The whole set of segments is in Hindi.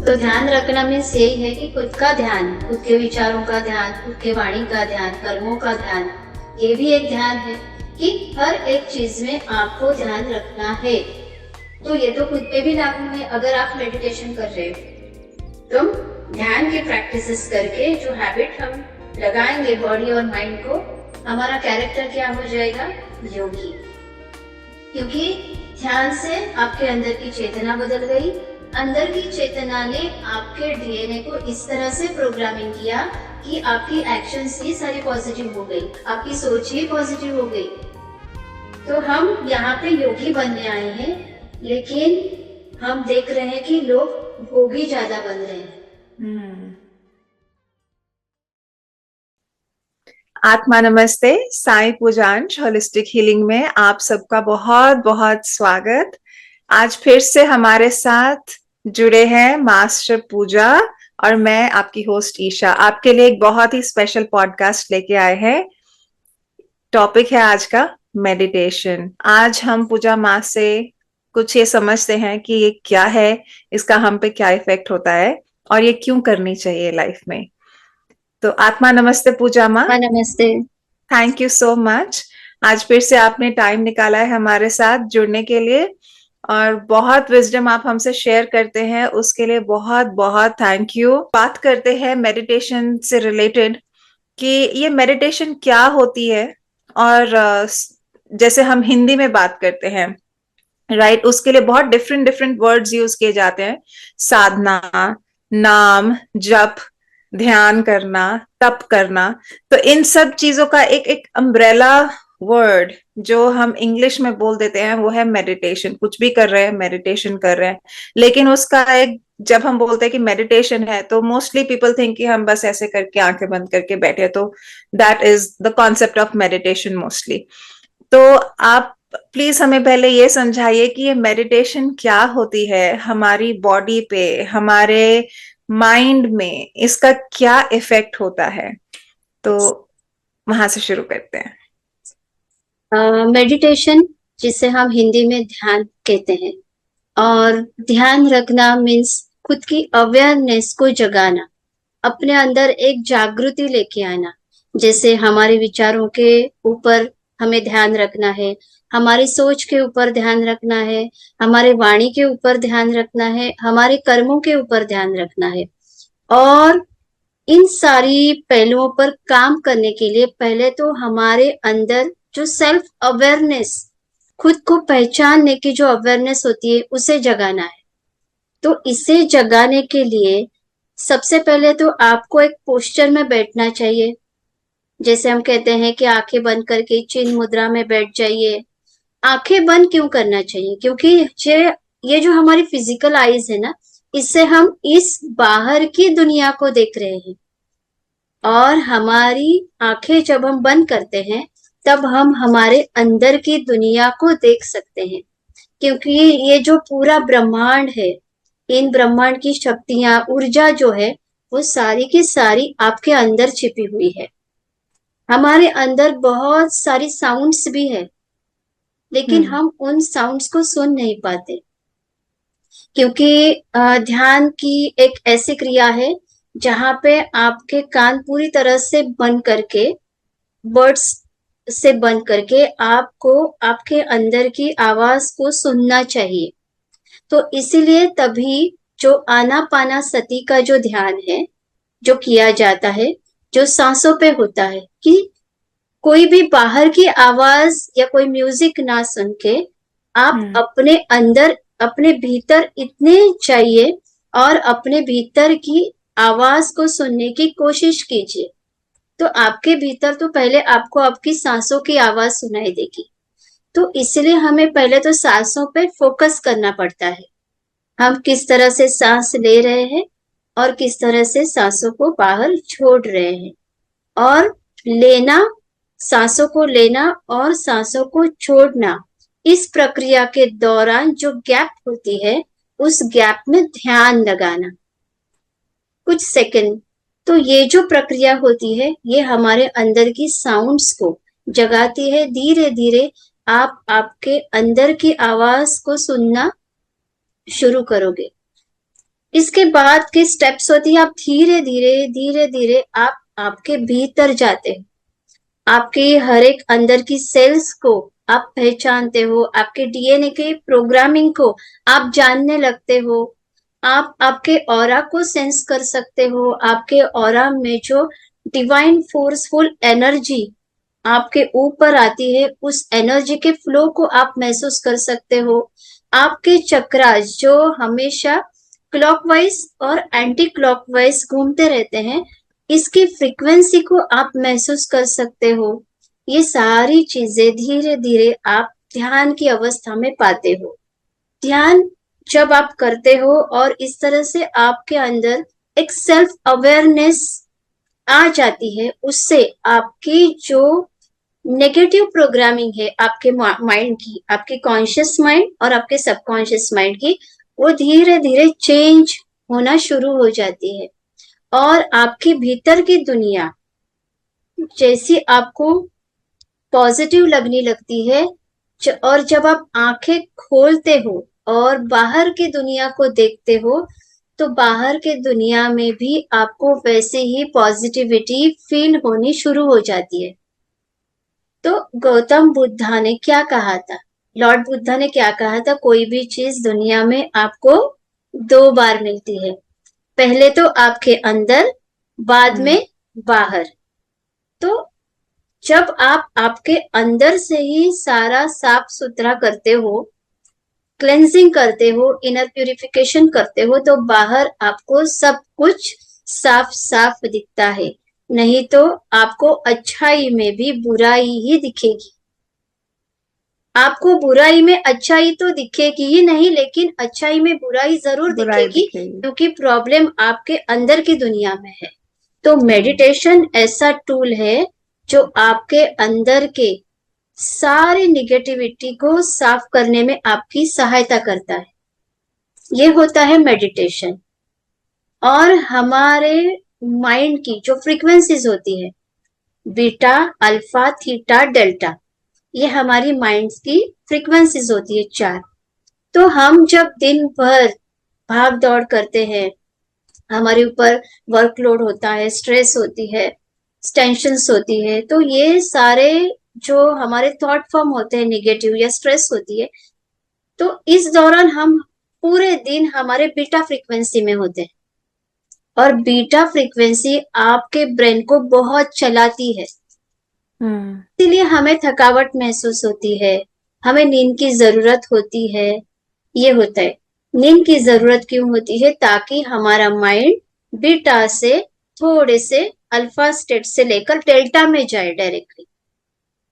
तो ध्यान रखना मीन्स यही है कि खुद का ध्यान, खुद के विचारों का ध्यान, खुद के वाणी का ध्यान, कर्मों का ध्यान, ये भी एक ध्यान है कि हर एक चीज में आपको ध्यान रखना है। तो ये तो खुद पे भी लागू है। अगर आप मेडिटेशन कर रहे हो तो ध्यान की प्रैक्टिसेस करके जो हैबिट हम लगाएंगे बॉडी और माइंड को, हमारा कैरेक्टर क्या हो जाएगा? योगी। क्योंकि ध्यान से आपके अंदर की चेतना बदल गई। अंदर की चेतना ने आपके डीएनए को इस तरह से प्रोग्रामिंग किया कि आपकी एक्शंस ही सारी पॉजिटिव हो गई, आपकी सोच ही पॉजिटिव हो गई। तो हम यहाँ पे योगी बनने आए हैं, लेकिन हम देख रहे हैं कि लोग भोगी ज्यादा बन रहे हैं। आत्मा नमस्ते। साईं पूजांश होलिस्टिक हीलिंग में आप सबका बहुत बहुत स्वागत। आज फिर से हमारे साथ जुड़े हैं मास्टर पूजा और मैं आपकी होस्ट ईशा। आपके लिए एक बहुत ही स्पेशल पॉडकास्ट लेके आए हैं। टॉपिक है आज का मेडिटेशन। आज हम पूजा माँ से कुछ ये समझते हैं कि ये क्या है, इसका हम पे क्या इफेक्ट होता है और ये क्यों करनी चाहिए लाइफ में। तो आत्मा नमस्ते पूजा माँ। नमस्ते। Thank you so much. आज फिर से आपने टाइम निकाला है हमारे साथ जुड़ने के लिए और बहुत विजडम आप हमसे शेयर करते हैं, उसके लिए बहुत बहुत थैंक यू। बात करते हैं मेडिटेशन से रिलेटेड कि ये मेडिटेशन क्या होती है और जैसे हम हिंदी में बात करते हैं राइट, उसके लिए बहुत डिफरेंट डिफरेंट वर्ड्स यूज किए जाते हैं। साधना, नाम, जप, ध्यान करना, तप करना। तो इन सब चीजों का एक एक अम्ब्रेला वर्ड जो हम इंग्लिश में बोल देते हैं वो है मेडिटेशन। कुछ भी कर रहे हैं, मेडिटेशन कर रहे हैं। लेकिन उसका एक, जब हम बोलते हैं कि मेडिटेशन है तो मोस्टली पीपल थिंक कि हम बस ऐसे करके आंखें बंद करके बैठे, तो that is the concept of meditation mostly. तो आप प्लीज हमें पहले ये समझाइए कि ये मेडिटेशन क्या होती है, हमारी बॉडी पे, हमारे माइंड में इसका क्या इफेक्ट होता है। तो वहां से शुरू करते हैं। मेडिटेशन, जिसे हम हिंदी में ध्यान कहते हैं, और ध्यान रखना मीन्स खुद की अवेयरनेस को जगाना, अपने अंदर एक जागृति लेके आना। जैसे हमारे विचारों के ऊपर हमें ध्यान रखना है, हमारी सोच के ऊपर ध्यान रखना है, हमारे वाणी के ऊपर ध्यान रखना है, हमारे कर्मों के ऊपर ध्यान रखना है। और इन सारी पहलुओं पर काम करने के लिए पहले तो हमारे अंदर जो सेल्फ अवेयरनेस, खुद को पहचानने की जो अवेयरनेस होती है, उसे जगाना है। तो इसे जगाने के लिए सबसे पहले तो आपको एक पोस्चर में बैठना चाहिए। जैसे हम कहते हैं कि आंखें बंद करके चिन्ह मुद्रा में बैठ जाइए। आंखें बंद क्यों करना चाहिए? क्योंकि ये जो हमारी फिजिकल आईज है ना, इससे हम इस बाहर की दुनिया को देख रहे हैं। और हमारी आंखें जब हम बंद करते हैं तब हम हमारे अंदर की दुनिया को देख सकते हैं। क्योंकि ये जो पूरा ब्रह्मांड है, इन ब्रह्मांड की शक्तियां, ऊर्जा जो है, वो सारी की सारी आपके अंदर छिपी हुई है। हमारे अंदर बहुत सारी साउंड्स भी है, लेकिन हम उन साउंड्स को सुन नहीं पाते। क्योंकि ध्यान की एक ऐसी क्रिया है जहां पे आपके कान पूरी तरह से बंद करके, बर्ड्स से बंद करके आपको आपके अंदर की आवाज को सुनना चाहिए। तो इसीलिए तभी जो आनापाना सती का जो ध्यान है, जो किया जाता है, जो सांसों पे होता है, कि कोई भी बाहर की आवाज या कोई म्यूजिक ना सुन के आप अपने अंदर, अपने भीतर इतने चाहिए और अपने भीतर की आवाज को सुनने की कोशिश कीजिए। तो आपके भीतर तो पहले आपको आपकी सांसों की आवाज सुनाई देगी। तो इसलिए हमें पहले तो सांसों पे फोकस करना पड़ता है। हम किस तरह से सांस ले रहे हैं और किस तरह से सांसों को बाहर छोड़ रहे हैं। और लेना, सांसों को लेना और सांसों को छोड़ना, इस प्रक्रिया के दौरान जो गैप होती है, उस गैप में ध्यान लगाना कुछ सेकंड। तो ये जो प्रक्रिया होती है, ये हमारे अंदर की साउंड्स को जगाती है। धीरे धीरे आप आपके अंदर की आवाज को सुनना शुरू करोगे। इसके बाद के स्टेप्स होती है, आप धीरे धीरे आप आपके भीतर जाते हो, आपके हर एक अंदर की सेल्स को आप पहचानते हो, आपके डीएनए के प्रोग्रामिंग को आप जानने लगते हो, आप आपके ऑरा को सेंस कर सकते हो, आपके ऑरा में जो डिवाइन फोर्सफुल एनर्जी आपके ऊपर आती है, उस एनर्जी के फ्लो को आप महसूस कर सकते हो। आपके चक्रास जो हमेशा क्लॉकवाइज और एंटी क्लॉकवाइज घूमते रहते हैं, इसकी फ्रीक्वेंसी को आप महसूस कर सकते हो। ये सारी चीजें धीरे धीरे आप ध्यान की अवस्था में पाते हो। ध्यान जब आप करते हो और इस तरह से आपके अंदर एक सेल्फ अवेयरनेस आ जाती है, उससे आपकी जो नेगेटिव प्रोग्रामिंग है आपके माइंड की, आपके कॉन्शियस माइंड और आपके सबकॉन्शियस माइंड की, वो धीरे धीरे चेंज होना शुरू हो जाती है और आपके भीतर की दुनिया जैसी आपको पॉजिटिव लगने लगती है। और जब आप आंखें खोलते हो और बाहर की दुनिया को देखते हो, तो बाहर के दुनिया में भी आपको वैसे ही पॉजिटिविटी फील होनी शुरू हो जाती है। तो गौतम बुद्धा ने क्या कहा था, लॉर्ड बुद्धा ने क्या कहा था, कोई भी चीज दुनिया में आपको दो बार मिलती है, पहले तो आपके अंदर, बाद में बाहर। तो जब आप आपके अंदर से ही सारा साफ सुथरा करते हो, क्लेंजिंग करते हो, इनर प्यूरिफिकेशन करते हो, तो बाहर आपको सब कुछ साफ साफ दिखता है। नहीं तो आपको अच्छाई में भी बुराई ही दिखेगी। आपको बुराई में अच्छाई तो दिखेगी ही नहीं, लेकिन अच्छाई में बुराई जरूर दिखेगी, क्योंकि प्रॉब्लम आपके अंदर की दुनिया में है। तो मेडिटेशन ऐसा टूल है जो आपके अंदर के सारे निगेटिविटी को साफ करने में आपकी सहायता करता है। ये होता है मेडिटेशन। और हमारे माइंड की जो फ्रीक्वेंसीज होती है, बीटा, अल्फा, थीटा, डेल्टा, ये हमारी माइंड की फ्रीक्वेंसीज होती है 4। तो हम जब दिन भर भाग दौड़ करते हैं, हमारे ऊपर वर्कलोड होता है, स्ट्रेस होती है, टेंशन्स होती है, तो ये सारे जो हमारे थॉट फॉर्म होते हैं निगेटिव या स्ट्रेस होती है, तो इस दौरान हम पूरे दिन हमारे बीटा फ्रीक्वेंसी में होते हैं। और बीटा फ्रीक्वेंसी आपके ब्रेन को बहुत चलाती है, इसीलिए हमें थकावट महसूस होती है, हमें नींद की जरूरत होती है। ये होता है, नींद की जरूरत क्यों होती है, ताकि हमारा माइंड बीटा से थोड़े से अल्फा स्टेट से लेकर डेल्टा में जाए डायरेक्टली।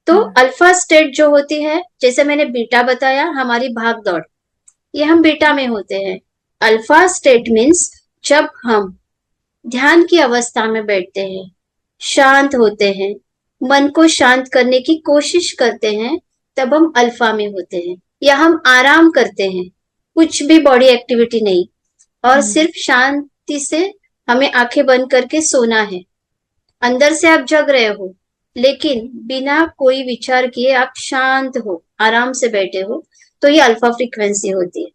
तो अल्फा स्टेट जो होती है, जैसे मैंने बीटा बताया, हमारी भाग दौड़, ये हम बीटा में होते हैं। अल्फा स्टेट मीन्स जब हम ध्यान की अवस्था में बैठते हैं, शांत होते हैं, मन को शांत करने की कोशिश करते हैं, तब हम अल्फा में होते हैं। या हम आराम करते हैं, कुछ भी बॉडी एक्टिविटी नहीं, और सिर्फ शांति से हमें आंखें बंद करके सोना है। अंदर से आप जग रहे हो, लेकिन बिना कोई विचार किए आप शांत हो, आराम से बैठे हो, तो ये अल्फा फ्रीक्वेंसी होती है।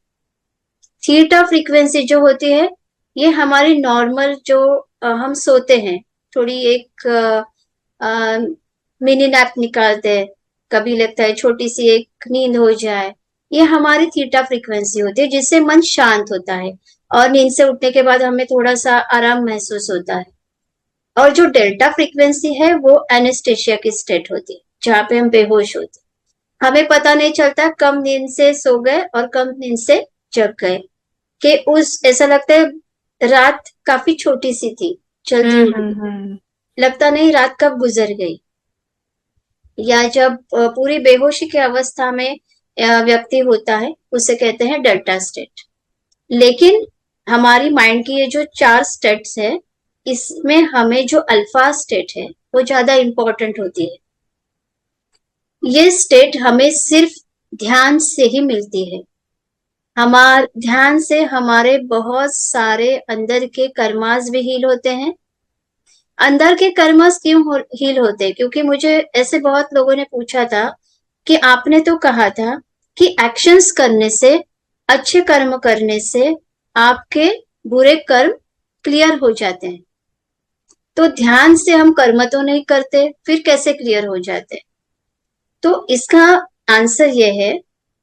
थीटा फ्रीक्वेंसी जो होती है, ये हमारी नॉर्मल जो हम सोते हैं, थोड़ी एक मिनी नैप निकालते हैं, कभी लगता है छोटी सी एक नींद हो जाए, ये हमारी थीटा फ्रीक्वेंसी होती है, जिससे मन शांत होता है और नींद से उठने के बाद हमें थोड़ा सा आराम महसूस होता है। और जो डेल्टा फ्रीक्वेंसी है, वो एनेस्थेशिया की स्टेट होती है, जहाँ पे हम बेहोश होते, हमें पता नहीं चलता कब नींद से सो गए और कब नींद से जग गए, कि उस ऐसा लगता है रात काफी छोटी सी थी, चलती हुई, लगता नहीं रात कब गुजर गई। या जब पूरी बेहोशी की अवस्था में व्यक्ति होता है, उसे कहते हैं डेल्टा स्टेट। लेकिन हमारी माइंड की ये जो 4 स्टेट्स है, इसमें हमें जो अल्फा स्टेट है वो ज्यादा इंपॉर्टेंट होती है। ये स्टेट हमें सिर्फ ध्यान से ही मिलती है। हमारे ध्यान से हमारे बहुत सारे अंदर के कर्मास भी हील होते हैं। अंदर के कर्मस क्यों हील होते हैं, क्योंकि मुझे ऐसे बहुत लोगों ने पूछा था कि आपने तो कहा था कि एक्शंस करने से, अच्छे कर्म करने से आपके बुरे कर्म क्लियर हो जाते हैं। तो ध्यान से हम कर्म तो नहीं करते, फिर कैसे क्लियर हो जाते? तो इसका आंसर ये है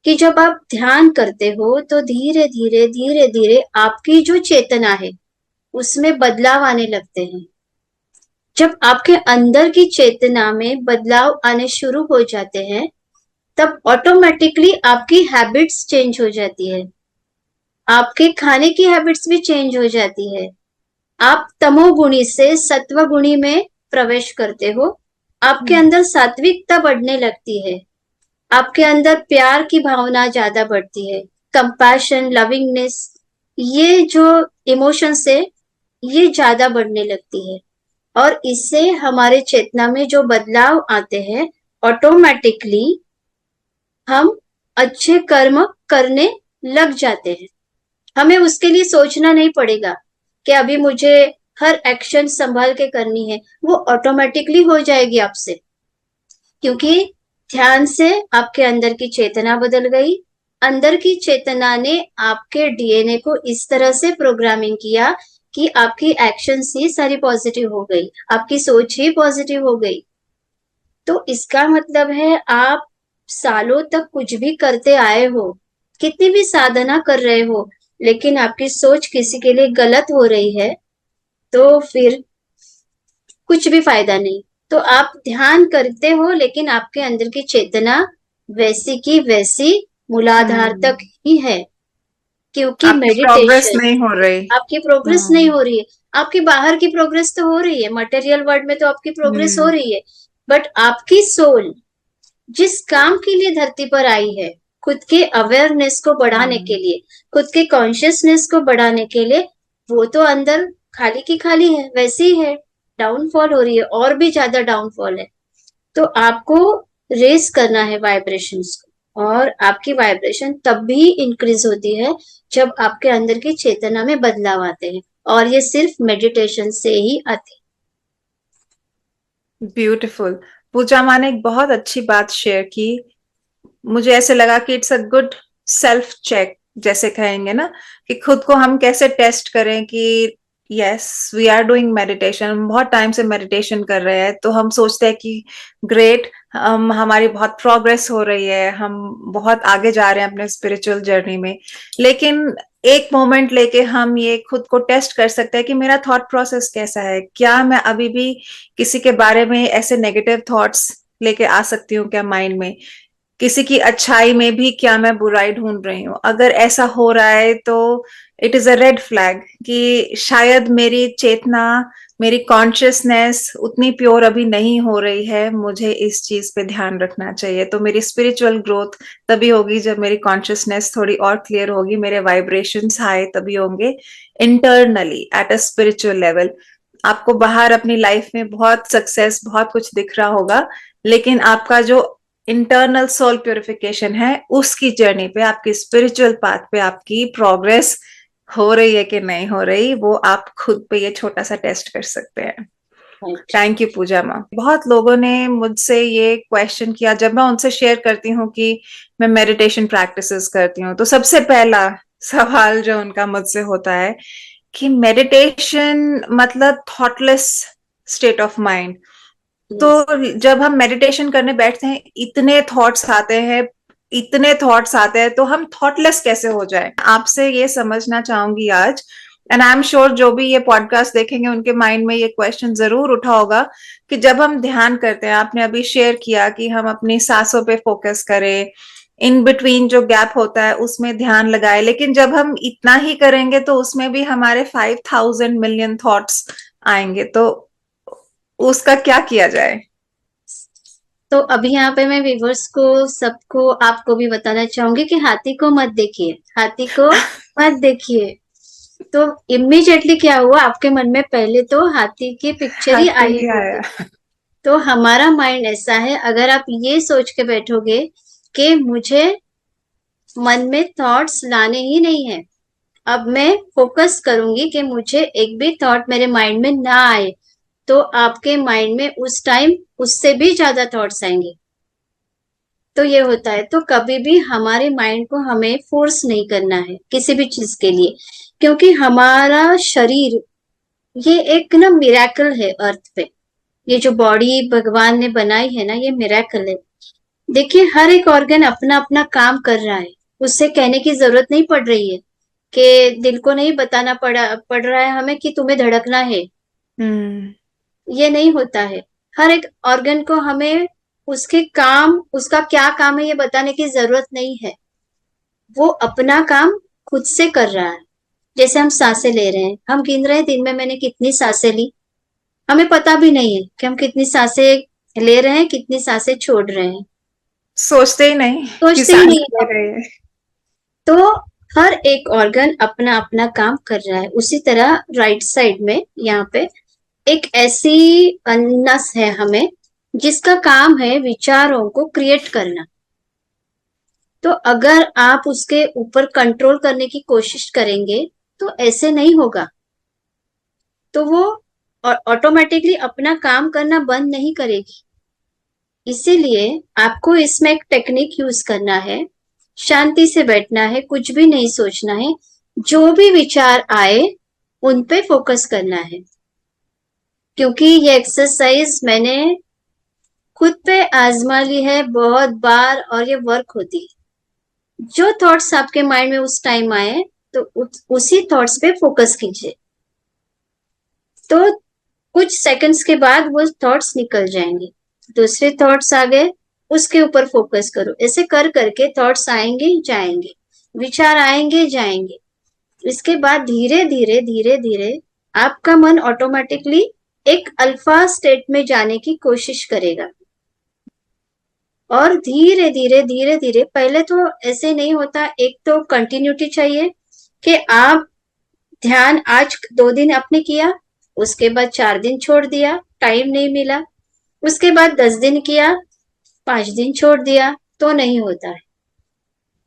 कि जब आप ध्यान करते हो तो धीरे धीरे धीरे धीरे आपकी जो चेतना है उसमें बदलाव आने लगते हैं। जब आपके अंदर की चेतना में बदलाव आने शुरू हो जाते हैं, तब ऑटोमेटिकली आपकी हैबिट्स चेंज हो जाती है, आपके खाने की हैबिट्स भी चेंज हो जाती है। आप तमोगुणी से सत्वगुणी में प्रवेश करते हो, आपके अंदर सात्विकता बढ़ने लगती है, आपके अंदर प्यार की भावना ज्यादा बढ़ती है, कंपैशन, लविंगनेस, ये जो इमोशंस है ये ज्यादा बढ़ने लगती है। और इससे हमारे चेतना में जो बदलाव आते हैं, ऑटोमेटिकली हम अच्छे कर्म करने लग जाते हैं। हमें उसके लिए सोचना नहीं पड़ेगा कि अभी मुझे हर एक्शन संभाल के करनी है, वो ऑटोमेटिकली हो जाएगी आपसे, क्योंकि ध्यान से आपके अंदर की चेतना बदल गई। अंदर की चेतना ने आपके डीएनए को इस तरह से प्रोग्रामिंग किया कि आपकी एक्शंस ही सारी पॉजिटिव हो गई, आपकी सोच ही पॉजिटिव हो गई। तो इसका मतलब है आप सालों तक कुछ भी करते आए हो, कितनी भी साधना कर रहे हो, लेकिन आपकी सोच किसी के लिए गलत हो रही है, तो फिर कुछ भी फायदा नहीं। तो आप ध्यान करते हो लेकिन आपके अंदर की चेतना वैसी की वैसी मूलाधार तक ही है, क्योंकि आपकी प्रोग्रेस मेडिटेशन, नहीं हो रही। आपकी प्रोग्रेस नहीं हो रही है। आपकी बाहर की प्रोग्रेस तो हो रही है, मटेरियल वर्ल्ड में तो आपकी प्रोग्रेस हो हम्म रही है, बट आपकी सोल जिस काम के लिए धरती पर आई है, खुद के अवेयरनेस को बढ़ाने के हम्म लिए, खुद के कॉन्शियसनेस को बढ़ाने के लिए, वो तो अंदर खाली की खाली है, वैसे ही है, डाउनफॉल हो रही है, और भी ज्यादा डाउनफॉल है। तो आपको रेस करना है वाइब्रेशंस को, और आपकी वाइब्रेशन तब भी इंक्रीज होती है जब आपके अंदर की चेतना में बदलाव आते हैं, और ये सिर्फ मेडिटेशन से ही आते हैं। ब्यूटीफुल। पूजा माँ ने एक बहुत अच्छी बात शेयर की। मुझे ऐसे लगा कि it's a good self check, जैसे कहेंगे ना, कि खुद को हम कैसे टेस्ट करें कि yes we are doing meditation, हम बहुत टाइम से मेडिटेशन कर रहे हैं, तो हम सोचते हैं कि ग्रेट, हमारी बहुत प्रोग्रेस हो रही है, हम बहुत आगे जा रहे हैं अपने स्पिरिचुअल जर्नी में। लेकिन एक मोमेंट लेके हम ये खुद को टेस्ट कर सकते हैं कि मेरा थॉट प्रोसेस कैसा है, क्या मैं अभी भी किसी के बारे में ऐसे नेगेटिव थॉट्स लेके आ सकती हूँ क्या माइंड में, किसी की अच्छाई में भी क्या मैं बुराई ढूंढ रही हूँ। अगर ऐसा हो रहा है तो it is a red flag कि शायद मेरी चेतना, मेरी कॉन्शियसनेस उतनी प्योर अभी नहीं हो रही है, मुझे इस चीज पे ध्यान रखना चाहिए। तो मेरी स्पिरिचुअल ग्रोथ तभी होगी जब मेरी कॉन्शियसनेस थोड़ी और क्लियर होगी, मेरे वाइब्रेशंस हाई तभी होंगे internally at a spiritual level. आपको बाहर अपनी लाइफ में बहुत सक्सेस, बहुत कुछ दिख रहा होगा, लेकिन आपका जो इंटरनल सोल प्योरिफिकेशन है, उसकी जर्नी पे, आपकी स्पिरिचुअल पाथ पे आपकी प्रोग्रेस हो रही है कि नहीं हो रही, वो आप खुद पे ये छोटा सा टेस्ट कर सकते हैं। राइट। थैंक यू पूजा माँ। बहुत लोगों ने मुझसे ये क्वेश्चन किया जब मैं उनसे शेयर करती हूँ कि मैं मेडिटेशन प्रैक्टिसेस करती हूँ, तो सबसे पहला सवाल जो उनका मुझसे होता है कि मेडिटेशन मतलब thoughtless state of mind. Yes. तो जब हम मेडिटेशन करने बैठते हैं, इतने थॉट्स आते हैं, इतने थॉट्स आते हैं, तो हम थॉटलेस कैसे हो जाए? आपसे ये समझना चाहूंगी आज, एंड आई एम श्योर जो भी ये पॉडकास्ट देखेंगे उनके माइंड में ये क्वेश्चन जरूर उठा होगा कि जब हम ध्यान करते हैं, आपने अभी शेयर किया कि हम अपनी सांसों पे फोकस करें, इन बिटवीन जो गैप होता है उसमें ध्यान लगाए, लेकिन जब हम इतना ही करेंगे तो उसमें भी हमारे 5,000 मिलियन थॉट्स आएंगे, तो उसका क्या किया जाए? तो अभी यहाँ पे मैं व्यूवर्स को, सबको, आपको भी बताना चाहूंगी कि हाथी को मत देखिए, हाथी को मत देखिए। तो इमीडिएटली क्या हुआ, आपके मन में पहले तो हाथी की पिक्चर ही हाथी आई ही होगी। आया। तो हमारा माइंड ऐसा है, अगर आप ये सोच के बैठोगे कि मुझे मन में थॉट्स लाने ही नहीं है, अब मैं फोकस करूंगी कि मुझे एक भी थॉट मेरे माइंड में ना आए, तो आपके माइंड में उस टाइम उससे भी ज्यादा थॉट्स आएंगे। तो ये होता है। तो कभी भी हमारे माइंड को हमें फोर्स नहीं करना है किसी भी चीज के लिए, क्योंकि हमारा शरीर ये एक ना मिरेकल है अर्थ पे। ये जो बॉडी भगवान ने बनाई है ना, ये मिरेकल है। देखिए हर एक ऑर्गन अपना अपना काम कर रहा है। उससे कहने की जरूरत नहीं पड़ रही है कि दिल को नहीं बताना पड़ रहा है हमें कि तुम्हें धड़कना है। हम्म। ये नहीं होता है। हर एक ऑर्गन को हमें उसके काम, उसका क्या काम है ये बताने की जरूरत नहीं है। वो अपना काम खुद से कर रहा है। जैसे हम सांसें ले रहे हैं, हम गिन रहे हैं दिन में मैंने कितनी सांसें ली, हमें पता भी नहीं है कि हम कितनी सांसें ले रहे हैं, कितनी सांसें छोड़ रहे हैं। सोचते ही नहीं कि सोचते ही सांस नहीं ले है। रहे हैं। तो हर एक ऑर्गन अपना अपना काम कर रहा है। उसी तरह राइट साइड में यहाँ पे एक ऐसी नस है हमें, जिसका काम है विचारों को क्रिएट करना। तो अगर आप उसके ऊपर कंट्रोल करने की कोशिश करेंगे तो ऐसे नहीं होगा। तो वो ऑटोमेटिकली अपना काम करना बंद नहीं करेगी। इसीलिए आपको इसमें एक टेक्निक यूज करना है। शांति से बैठना है, कुछ भी नहीं सोचना है। जो भी विचार आए उन पे फोकस करना है। क्योंकि ये एक्सरसाइज मैंने खुद पे आजमा ली है बहुत बार और ये वर्क होती है। जो थॉट्स आपके माइंड में उस टाइम आए तो उसी थॉट्स पे फोकस कीजिए। तो कुछ सेकंड्स के बाद वो थॉट्स निकल जाएंगे। दूसरे थॉट्स आ गए, उसके ऊपर फोकस करो। ऐसे कर करके थॉट्स आएंगे जाएंगे, विचार आएंगे जाएंगे। इसके बाद धीरे धीरे धीरे धीरे आपका मन ऑटोमेटिकली एक अल्फा स्टेट में जाने की कोशिश करेगा। और धीरे धीरे धीरे धीरे, पहले तो ऐसे नहीं होता। एक तो कंटिन्यूटी चाहिए कि आप ध्यान आज 2 दिन आपने किया, उसके बाद 4 दिन छोड़ दिया, टाइम नहीं मिला। उसके बाद 10 दिन किया, 5 दिन छोड़ दिया, तो नहीं होता है।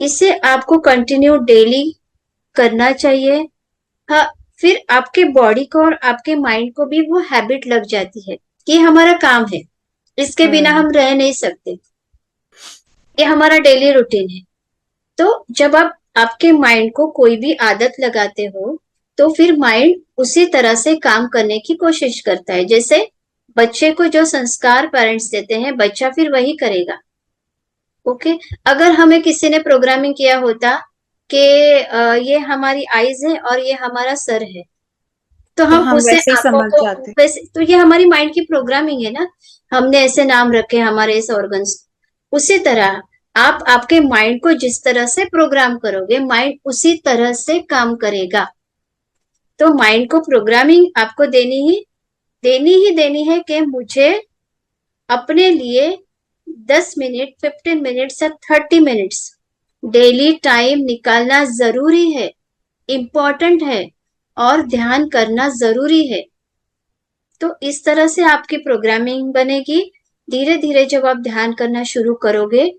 इसे आपको कंटिन्यू डेली करना चाहिए। हाँ, फिर आपके बॉडी को और आपके माइंड को भी वो हैबिट लग जाती है कि हमारा काम है, इसके बिना हम्म। हम रह नहीं सकते, ये हमारा डेली रूटीन है। तो जब आप आपके माइंड को कोई भी आदत लगाते हो तो फिर माइंड उसी तरह से काम करने की कोशिश करता है। जैसे बच्चे को जो संस्कार पेरेंट्स देते हैं, बच्चा फिर वही करेगा। ओके। अगर हमें किसी ने प्रोग्रामिंग किया होता कि ये हमारी आईज है और ये हमारा सर है, तो तो हम हम उसे वैसे ही आंखों समझ को जाते। वैसे, तो ये हमारी माइंड की प्रोग्रामिंग है ना। हमने ऐसे नाम रखे हमारे इस ऑर्गन्स। उसी तरह आप आपके माइंड को जिस तरह से प्रोग्राम करोगे, माइंड उसी तरह से काम करेगा। तो माइंड को प्रोग्रामिंग आपको देनी है कि मुझे अपने लिए 10 मिनट, 15 मिनट या 30 मिनट्स डेली टाइम निकालना जरूरी है, इम्पोर्टेंट है, और ध्यान करना जरूरी है। तो इस तरह से आपकी प्रोग्रामिंग बनेगी। धीरे धीरे जब आप ध्यान करना शुरू करोगे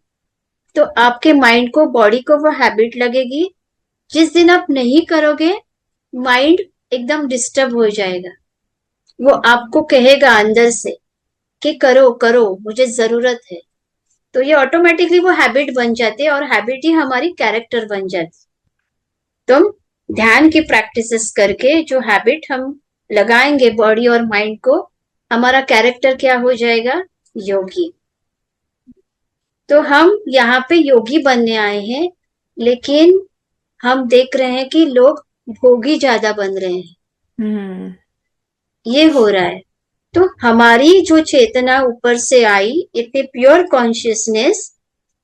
तो आपके माइंड को, बॉडी को वो हैबिट लगेगी। जिस दिन आप नहीं करोगे, माइंड एकदम डिस्टर्ब हो जाएगा। वो आपको कहेगा अंदर से कि करो करो, मुझे जरूरत है। तो ये ऑटोमेटिकली वो हैबिट बन जाती है और हैबिट ही हमारी कैरेक्टर बन जाती है। तो ध्यान की प्रैक्टिसेस करके जो हैबिट हम लगाएंगे बॉडी और माइंड को, हमारा कैरेक्टर क्या हो जाएगा? योगी। तो हम यहाँ पे योगी बनने आए हैं, लेकिन हम देख रहे हैं कि लोग भोगी ज्यादा बन रहे हैं। हम्म। ये हो रहा है। तो हमारी जो चेतना ऊपर से आई, इतनी प्योर कॉन्शियसनेस,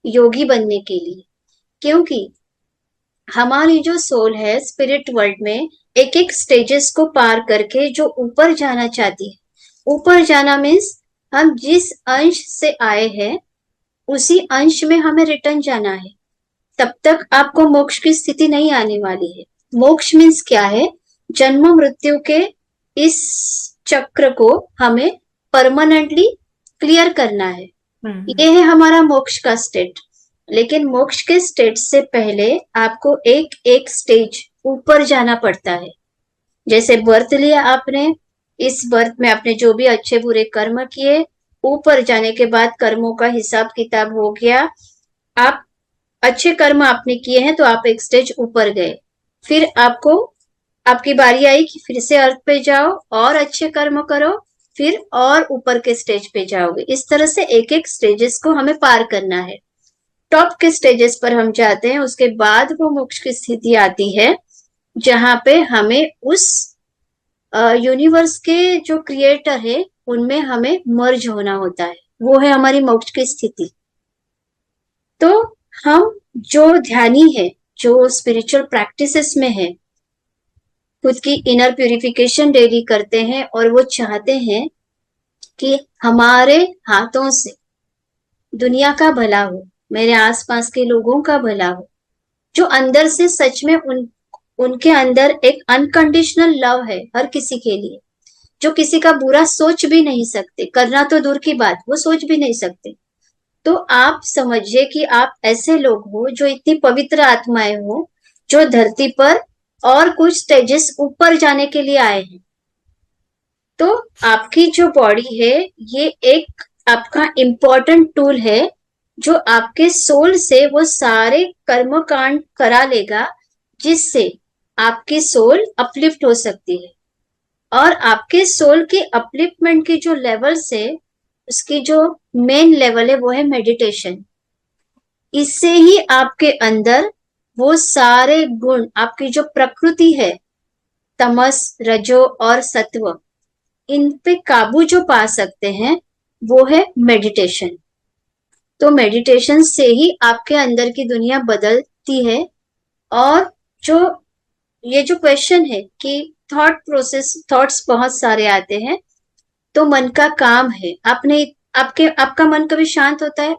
योगी बनने के लिए। क्योंकि हमारी जो सोल है स्पिरिट वर्ल्ड में एक एक स्टेजेस को पार करके जो ऊपर जाना चाहती है। ऊपर जाना मीन्स हम जिस अंश से आए हैं उसी अंश में हमें रिटर्न जाना है। तब तक आपको मोक्ष की स्थिति नहीं आने वाली है। मोक्ष मीन्स क्या है? जन्म मृत्यु के इस चक्र को हमें परमानेंटली क्लियर करना है। हम्म। ये है हमारा मोक्ष का स्टेट। लेकिन मोक्ष के स्टेट से पहले आपको एक एक स्टेज ऊपर जाना पड़ता है। जैसे बर्थ लिया आपने, इस बर्थ में आपने जो भी अच्छे बुरे कर्म किए, ऊपर जाने के बाद कर्मों का हिसाब किताब हो गया। आप अच्छे कर्म आपने किए हैं तो आप एक स्टेज ऊपर गए, फिर आपको आपकी बारी आई कि फिर से अर्थ पे जाओ और अच्छे कर्म करो, फिर और ऊपर के स्टेज पे जाओगे। इस तरह से एक एक स्टेजेस को हमें पार करना है। टॉप के स्टेजेस पर हम जाते हैं, उसके बाद वो मोक्ष की स्थिति आती है जहां पे हमें उस यूनिवर्स के जो क्रिएटर है उनमें हमें मर्ज होना होता है, वो है हमारी मोक्ष की स्थिति। तो हम जो ध्यानी है, जो स्पिरिचुअल प्रैक्टिसेस में है, खुद की इनर प्यूरिफिकेशन डेली करते हैं और वो चाहते हैं कि हमारे हाथों से दुनिया का भला हो, मेरे आसपास के लोगों का भला हो, जो अंदर से सच में उनके अंदर एक अनकंडीशनल लव है हर किसी के लिए, जो किसी का बुरा सोच भी नहीं सकते, करना तो दूर की बात, वो सोच भी नहीं सकते। तो आप समझिए कि आप ऐसे लोग हो जो इतनी पवित्र आत्माएं हो, जो धरती पर और कुछ स्टेजेस ऊपर जाने के लिए आए हैं। तो आपकी जो बॉडी है ये एक आपका इम्पोर्टेंट टूल है, जो आपके सोल से वो सारे कर्म कांड करा लेगा, जिससे आपकी सोल अपलिफ्ट हो सकती है। और आपके सोल की अपलिफ्टमेंट की जो लेवल्स है, उसकी जो मेन लेवल है वो है मेडिटेशन। इससे ही आपके अंदर वो सारे गुण, आपकी जो प्रकृति है, तमस रजो और सत्व, इन पे काबू जो पा सकते हैं वो है मेडिटेशन। तो मेडिटेशन से ही आपके अंदर की दुनिया बदलती है। और जो ये जो क्वेश्चन है कि थॉट प्रोसेस, थॉट्स बहुत सारे आते हैं, तो मन का काम है, आपने आपका मन कभी शांत होता है?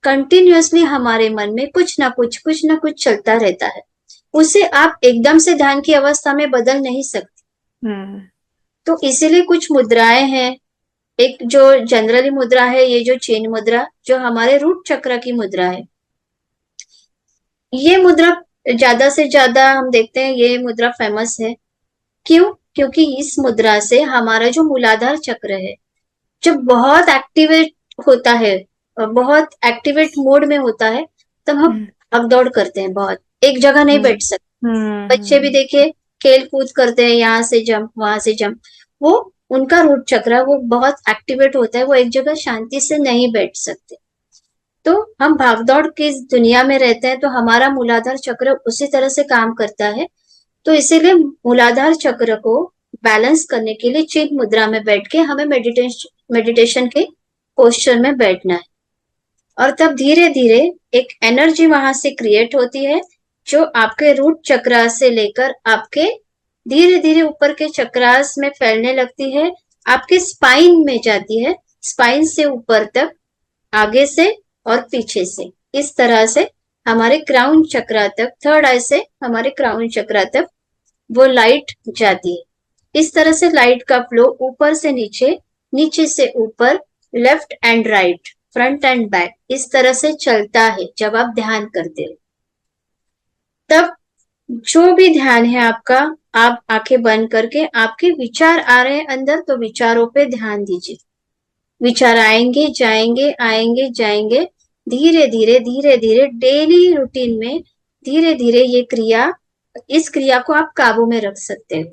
कंटिन्यूअसली हमारे मन में कुछ ना कुछ चलता रहता है, उसे आप एकदम से ध्यान की अवस्था में बदल नहीं सकते। हम्म। तो इसीलिए कुछ मुद्राएं हैं। एक जो जनरली मुद्रा है, ये जो चेन मुद्रा, जो हमारे रूट चक्र की मुद्रा है, ये मुद्रा ज्यादा से ज्यादा हम देखते हैं, ये मुद्रा फेमस है। क्यों? क्योंकि इस मुद्रा से हमारा जो मूलाधार चक्र है, जब बहुत एक्टिवेट होता है, बहुत एक्टिवेट मोड में होता है, तब हम हम्म। भाग दौड़ करते हैं, बहुत एक जगह नहीं हम्म। बैठ सकते। बच्चे भी हम्म। देखिए, खेल कूद करते हैं, यहाँ से जंप वहां से जंप, वो उनका रूट चक्र वो बहुत एक्टिवेट होता है, वो एक जगह शांति से नहीं बैठ सकते। तो हम भागदौड़ की इस दुनिया में रहते हैं, तो हमारा मूलाधार चक्र उसी तरह से काम करता है। तो इसीलिए मूलाधार चक्र को बैलेंस करने के लिए चिन्ह मुद्रा में बैठ के हमें मेडिटेशन के पोस्चर में बैठना है। और तब धीरे धीरे एक एनर्जी वहां से क्रिएट होती है, जो आपके रूट चक्रा से लेकर आपके धीरे धीरे ऊपर के चक्रास में फैलने लगती है, आपके स्पाइन में जाती है, स्पाइन से ऊपर तक, आगे से और पीछे से, इस तरह से हमारे क्राउन चक्रा तक, थर्ड आई से हमारे क्राउन चक्रा तक वो लाइट जाती है। इस तरह से लाइट का फ्लो ऊपर से नीचे, नीचे से ऊपर, left and right, front end back, इस तरह से चलता है जब आप ध्यान करते हो। तब जो भी ध्यान है आपका, आप आंखें बंद करके, आपके विचार आ रहे हैं अंदर, तो विचारों पे ध्यान दीजिए। विचार आएंगे जाएंगे, आएंगे जाएंगे, धीरे धीरे धीरे धीरे डेली रूटीन में धीरे धीरे ये क्रिया, इस क्रिया को आप काबू में रख सकते हो।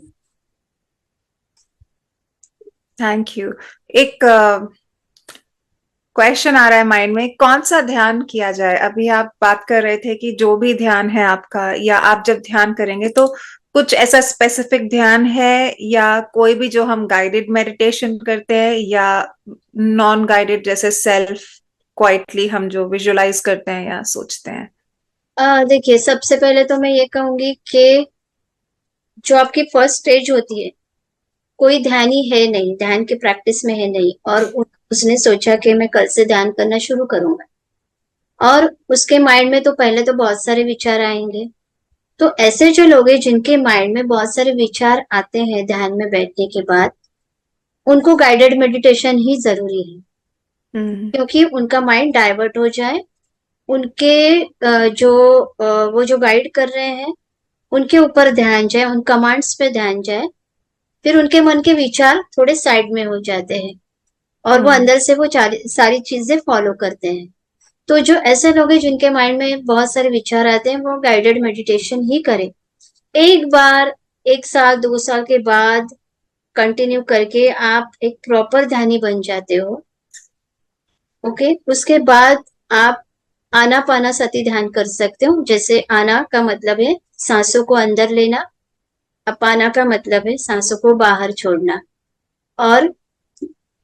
Thank you. एक क्वेश्चन आ रहा है माइंड में, कौन सा ध्यान किया जाए? अभी आप बात कर रहे थे कि जो भी ध्यान है आपका, या आप जब ध्यान करेंगे तो कुछ ऐसा स्पेसिफिक ध्यान है, या कोई भी जो हम गाइडेड मेडिटेशन करते हैं, या नॉन गाइडेड जैसे सेल्फ क्वाइटली हम जो विजुअलाइज करते हैं या सोचते हैं? देखिए, सबसे पहले तो मैं ये कहूंगी कि जो आपकी फर्स्ट स्टेज होती है, कोई ध्यानी है नहीं, ध्यान की प्रैक्टिस में है नहीं, और उसने सोचा कि मैं कल से ध्यान करना शुरू करूंगा, और उसके माइंड में तो पहले तो बहुत सारे विचार आएंगे। तो ऐसे जो लोग हैं जिनके माइंड में बहुत सारे विचार आते हैं ध्यान में बैठने के बाद, उनको गाइडेड मेडिटेशन ही जरूरी है, क्योंकि उनका माइंड डाइवर्ट हो जाए, उनके वो जो गाइड कर रहे हैं उनके ऊपर ध्यान जाए, उन कमांड्स पे ध्यान जाए, फिर उनके मन के विचार थोड़े साइड में हो जाते हैं और वो अंदर से वो सारी चीजें फॉलो करते हैं। तो जो ऐसे लोग हैं जिनके माइंड में बहुत सारे विचार आते हैं, वो गाइडेड मेडिटेशन ही करें। एक बार, 1 साल 2 साल के बाद कंटिन्यू करके आप एक प्रॉपर ध्यानी बन जाते हो। ओके, उसके बाद आप आनापानासती ध्यान कर सकते हो। जैसे आना का मतलब है सांसों को अंदर लेना, अपाना का मतलब है सांसों को बाहर छोड़ना, और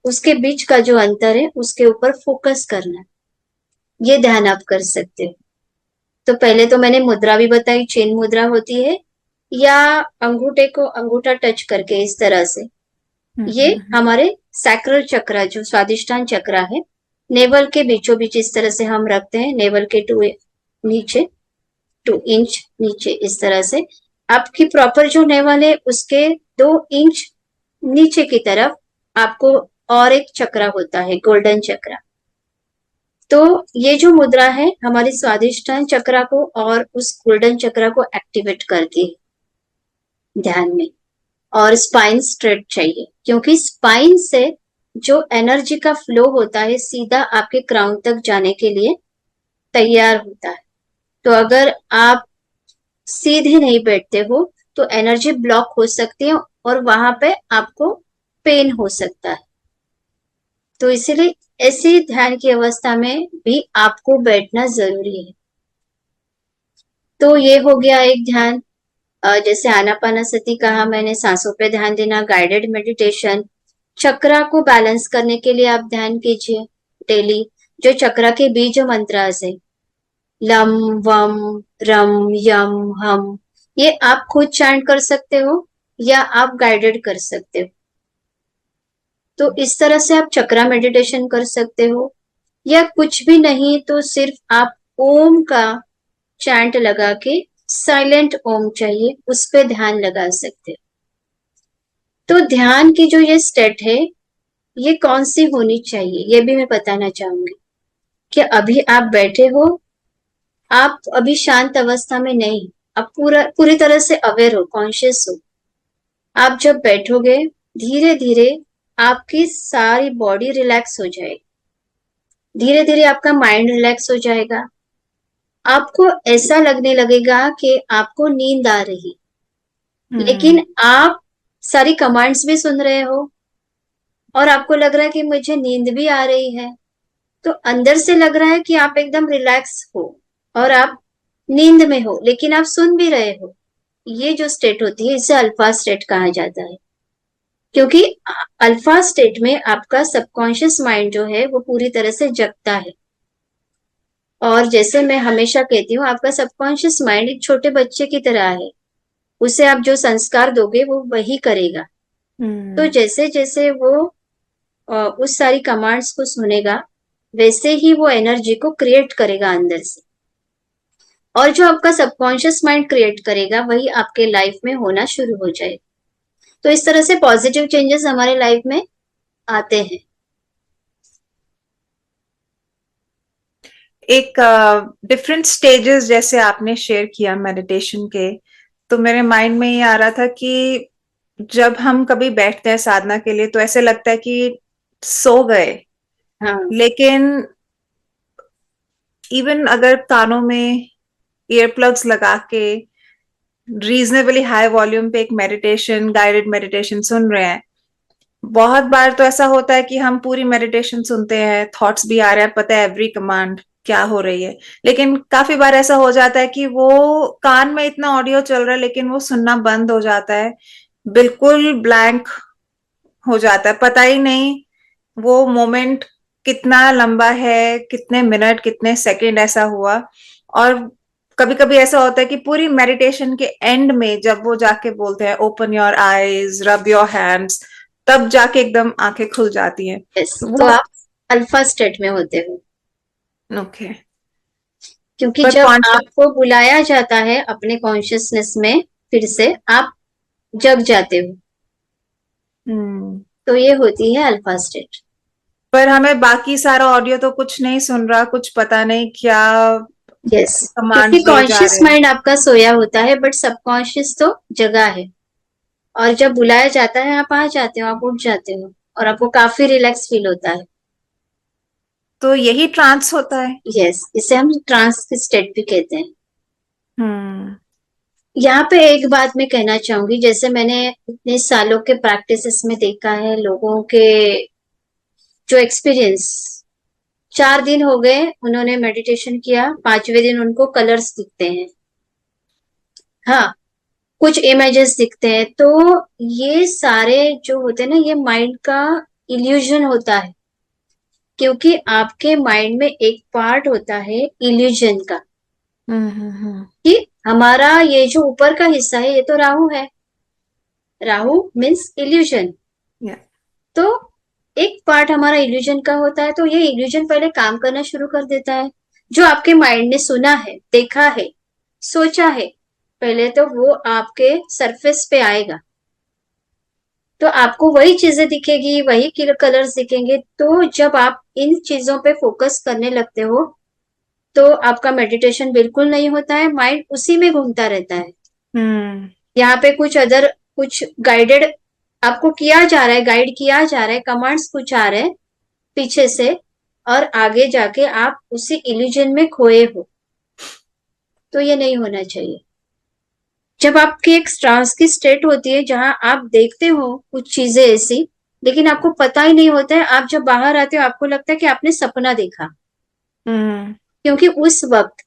उसके बीच का जो अंतर है उसके ऊपर फोकस करना। ये ध्यान आप कर सकते हो। तो पहले तो मैंने मुद्रा भी बताई, चेन मुद्रा होती है, या अंगूठे को अंगूठा टच करके इस तरह से। ये हम्म। हमारे सैक्रल चक्र, जो स्वादिष्टान चक्र है, नेवल के बीचों बीच इस तरह से हम रखते हैं, नेवल के नीचे 2 इंच नीचे इस तरह से। आपकी प्रॉपर जो नेवल है उसके 2 इंच नीचे की तरफ आपको और एक चक्र होता है, गोल्डन चक्र। तो ये जो मुद्रा है हमारी स्वादिष्टान चक्र को और उस गोल्डन चक्र को एक्टिवेट करती है ध्यान में। और स्पाइन स्ट्रेट चाहिए, क्योंकि स्पाइन से जो एनर्जी का फ्लो होता है सीधा आपके क्राउन तक जाने के लिए तैयार होता है। तो अगर आप सीधे नहीं बैठते हो तो एनर्जी ब्लॉक हो सकती है और वहां पे आपको पेन हो सकता है। तो इसीलिए ऐसी ध्यान की अवस्था में भी आपको बैठना जरूरी है। तो ये हो गया एक ध्यान। जैसे आनापानासती कहा मैंने, सांसों पे ध्यान देना, गाइडेड मेडिटेशन। चक्रा को बैलेंस करने के लिए आप ध्यान कीजिए डेली। जो चक्रा के बीज मंत्र है, लम, वम, रम, यम, हम, ये आप खुद चैंट कर सकते हो या आप गाइडेड कर सकते हो। तो इस तरह से आप चक्रा मेडिटेशन कर सकते हो, या कुछ भी नहीं तो सिर्फ आप ओम का चैंट लगा के, साइलेंट ओम चाहिए, उस पे ध्यान लगा सकते हो। तो ध्यान की जो ये स्टेट है, ये कौन सी होनी चाहिए ये भी मैं बताना चाहूंगी। कि अभी आप बैठे हो, आप अभी शांत अवस्था में नहीं, आप पूरी तरह से अवेयर हो, कॉन्शियस हो। आप जब बैठोगे, धीरे धीरे आपकी सारी बॉडी रिलैक्स हो जाएगी, धीरे धीरे आपका माइंड रिलैक्स हो जाएगा। आपको ऐसा लगने लगेगा कि आपको नींद आ रही, हम्म। लेकिन आप सारी कमांड्स भी सुन रहे हो और आपको लग रहा है कि मुझे नींद भी आ रही है। तो अंदर से लग रहा है कि आप एकदम रिलैक्स हो और आप नींद में हो, लेकिन आप सुन भी रहे हो। ये जो स्टेट होती है इसे अल्फा स्टेट कहा जाता है। क्योंकि अल्फा स्टेट में आपका सबकॉन्शियस माइंड जो है वो पूरी तरह से जगता है। और जैसे मैं हमेशा कहती हूँ, आपका सबकॉन्शियस माइंड एक छोटे बच्चे की तरह है। उसे आप जो संस्कार दोगे वो वही करेगा। तो हम्म। जैसे जैसे वो उस सारी कमांड्स को सुनेगा, वैसे ही वो एनर्जी को क्रिएट करेगा अंदर से। और जो आपका सबकॉन्शियस माइंड क्रिएट करेगा वही आपके लाइफ में होना शुरू हो जाएगा। तो इस तरह से पॉजिटिव चेंजेस हमारे लाइफ में आते हैं। एक डिफरेंट स्टेजेस जैसे आपने शेयर किया मेडिटेशन के, तो मेरे माइंड में ये आ रहा था कि जब हम कभी बैठते हैं साधना के लिए तो ऐसे लगता है कि सो गए। हाँ, लेकिन इवन अगर कानों में ईयर प्लग्स लगा के रीजनेबली हाई वॉल्यूम पे एक मेडिटेशन, गाइडेड मेडिटेशन सुन रहे हैं, बहुत बार तो ऐसा होता है कि हम पूरी मेडिटेशन सुनते हैं, थॉट्स भी आ रहे हैं, पता है एवरी कमांड क्या हो रही है। लेकिन काफी बार ऐसा हो जाता है कि वो कान में इतना ऑडियो चल रहा है लेकिन वो सुनना बंद हो जाता है, बिल्कुल ब्लैंक हो जाता है, पता ही नहीं वो मोमेंट कितना लंबा है, कितने मिनट कितने सेकंड ऐसा हुआ। और कभी कभी ऐसा होता है कि पूरी मेडिटेशन के एंड में जब वो जाके बोलते हैं open your eyes, rub your hands, तब जाके एकदम आंखें खुल जाती हैं। यस। तो वो आप अल्फा स्टेट में होते हो, ओके। क्योंकि पर जब कॉन्शियस। आपको बुलाया जाता है अपने कॉन्शियसनेस में, फिर से आप जग जाते हो। हम्म। तो ये होती है अल्फा स्टेट। पर हमें बाकी सारा ऑडियो तो कुछ नहीं सुन रहा, कुछ पता नहीं क्या यस, क्योंकि कमांड्स दिए जा कॉन्शियस रहे हैं। माइंड आपका सोया होता है, बट सबकॉन्शियस तो जगा है। और जब बुलाया जाता है आप आ जाते हो, आप उठ जाते हो और आपको काफी रिलैक्स फील होता है। तो यही ट्रांस होता है। यस, इसे हम ट्रांस स्टेट भी कहते हैं। हम्म। यहाँ पे एक बात मैं कहना चाहूंगी, जैसे मैंने इतने सालों के प्रैक्टिसेस में देखा है लोगों के जो एक्सपीरियंस, 4 दिन हो गए उन्होंने मेडिटेशन किया, 5वें दिन उनको कलर्स दिखते हैं, हाँ, कुछ इमेजेस दिखते हैं, तो ये सारे जो होते हैं ना, ये माइंड का इल्यूजन होता है, क्योंकि आपके माइंड में एक पार्ट होता है इल्यूजन का, हम्म। कि हमारा ये जो ऊपर का हिस्सा है ये तो राहु है, राहु मीन्स इल्यूजन। या। तो एक पार्ट हमारा इल्यूजन का होता है, तो ये इल्यूजन पहले काम करना शुरू कर देता है। जो आपके माइंड ने सुना है, देखा है, सोचा है, पहले तो वो आपके सरफेस पे आएगा, तो आपको वही चीजें दिखेगी, वही कलर्स दिखेंगे। तो जब आप इन चीजों पे फोकस करने लगते हो तो आपका मेडिटेशन बिल्कुल नहीं होता है, माइंड उसी में घूमता रहता है। हम्म। यहाँ पे कुछ गाइडेड आपको किया जा रहा है, गाइड किया जा रहा है, कमांड्स कुछ आ रहे हैं पीछे से, और आगे जाके आप उसी इल्यूजन में खोए हो। तो ये नहीं होना चाहिए। जब आपकी एक ट्रांस की स्टेट होती है जहां आप देखते हो कुछ चीजें ऐसी, लेकिन आपको पता ही नहीं होता है, आप जब बाहर आते हो आपको लगता है कि आपने सपना देखा, हम्म। क्योंकि उस वक्त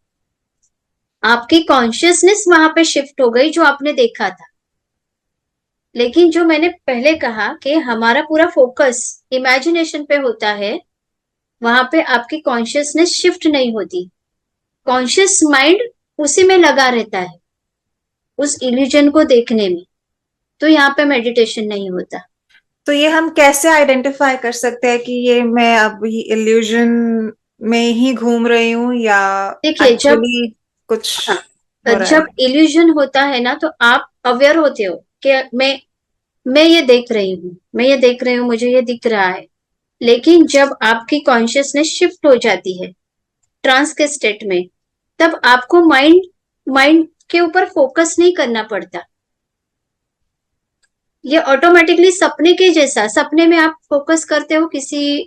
आपकी कॉन्शियसनेस वहां पे शिफ्ट हो गई जो आपने देखा था। लेकिन जो मैंने पहले कहा कि हमारा पूरा फोकस इमेजिनेशन पे होता है, वहां पे आपकी कॉन्शियसनेस शिफ्ट नहीं होती, कॉन्शियस माइंड उसी में लगा रहता है, उस इल्यूजन को देखने में। तो यहाँ पे मेडिटेशन नहीं होता। तो ये हम कैसे आइडेंटिफाई कर सकते हैं कि ये मैं अभी इल्यूजन में ही घूम रही हूँ या देखिए, जब, एक्चुअली कुछ हाँ, हो रहा है। जब इल्यूजन होता है ना, तो आप अवेयर होते हो कि मैं ये देख रही हूँ, मैं ये देख रही हूँ, मुझे ये दिख रहा है। लेकिन जब आपकी कॉन्शियसनेस शिफ्ट हो जाती है ट्रांस के स्टेट में, तब आपको माइंड माइंड के ऊपर फोकस नहीं करना पड़ता। ये ऑटोमेटिकली सपने के जैसा, सपने में आप फोकस करते हो किसी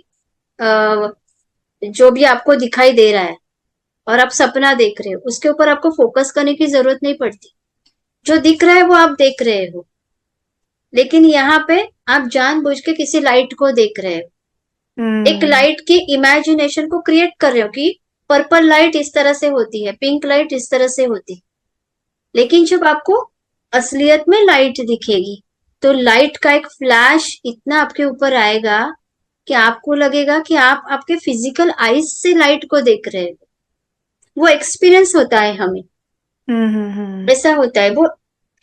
अ, जो भी आपको दिखाई दे रहा है और आप सपना देख रहे हो, उसके ऊपर आपको फोकस करने की जरूरत नहीं पड़ती, जो दिख रहा है वो आप देख रहे हो। लेकिन यहाँ पे आप जानबूझ के किसी लाइट को देख रहे हो, एक हम्म। लाइट की इमेजिनेशन को क्रिएट कर रहे हो कि पर्पल लाइट इस तरह से होती है, पिंक लाइट इस तरह से होती है। लेकिन जब आपको असलियत में लाइट दिखेगी, तो लाइट का एक फ्लैश इतना आपके ऊपर आएगा कि आपको लगेगा कि आप आपके फिजिकल आईज से लाइट को देख रहे हो। वो एक्सपीरियंस होता है हमें, हम्म। ऐसा होता है वो,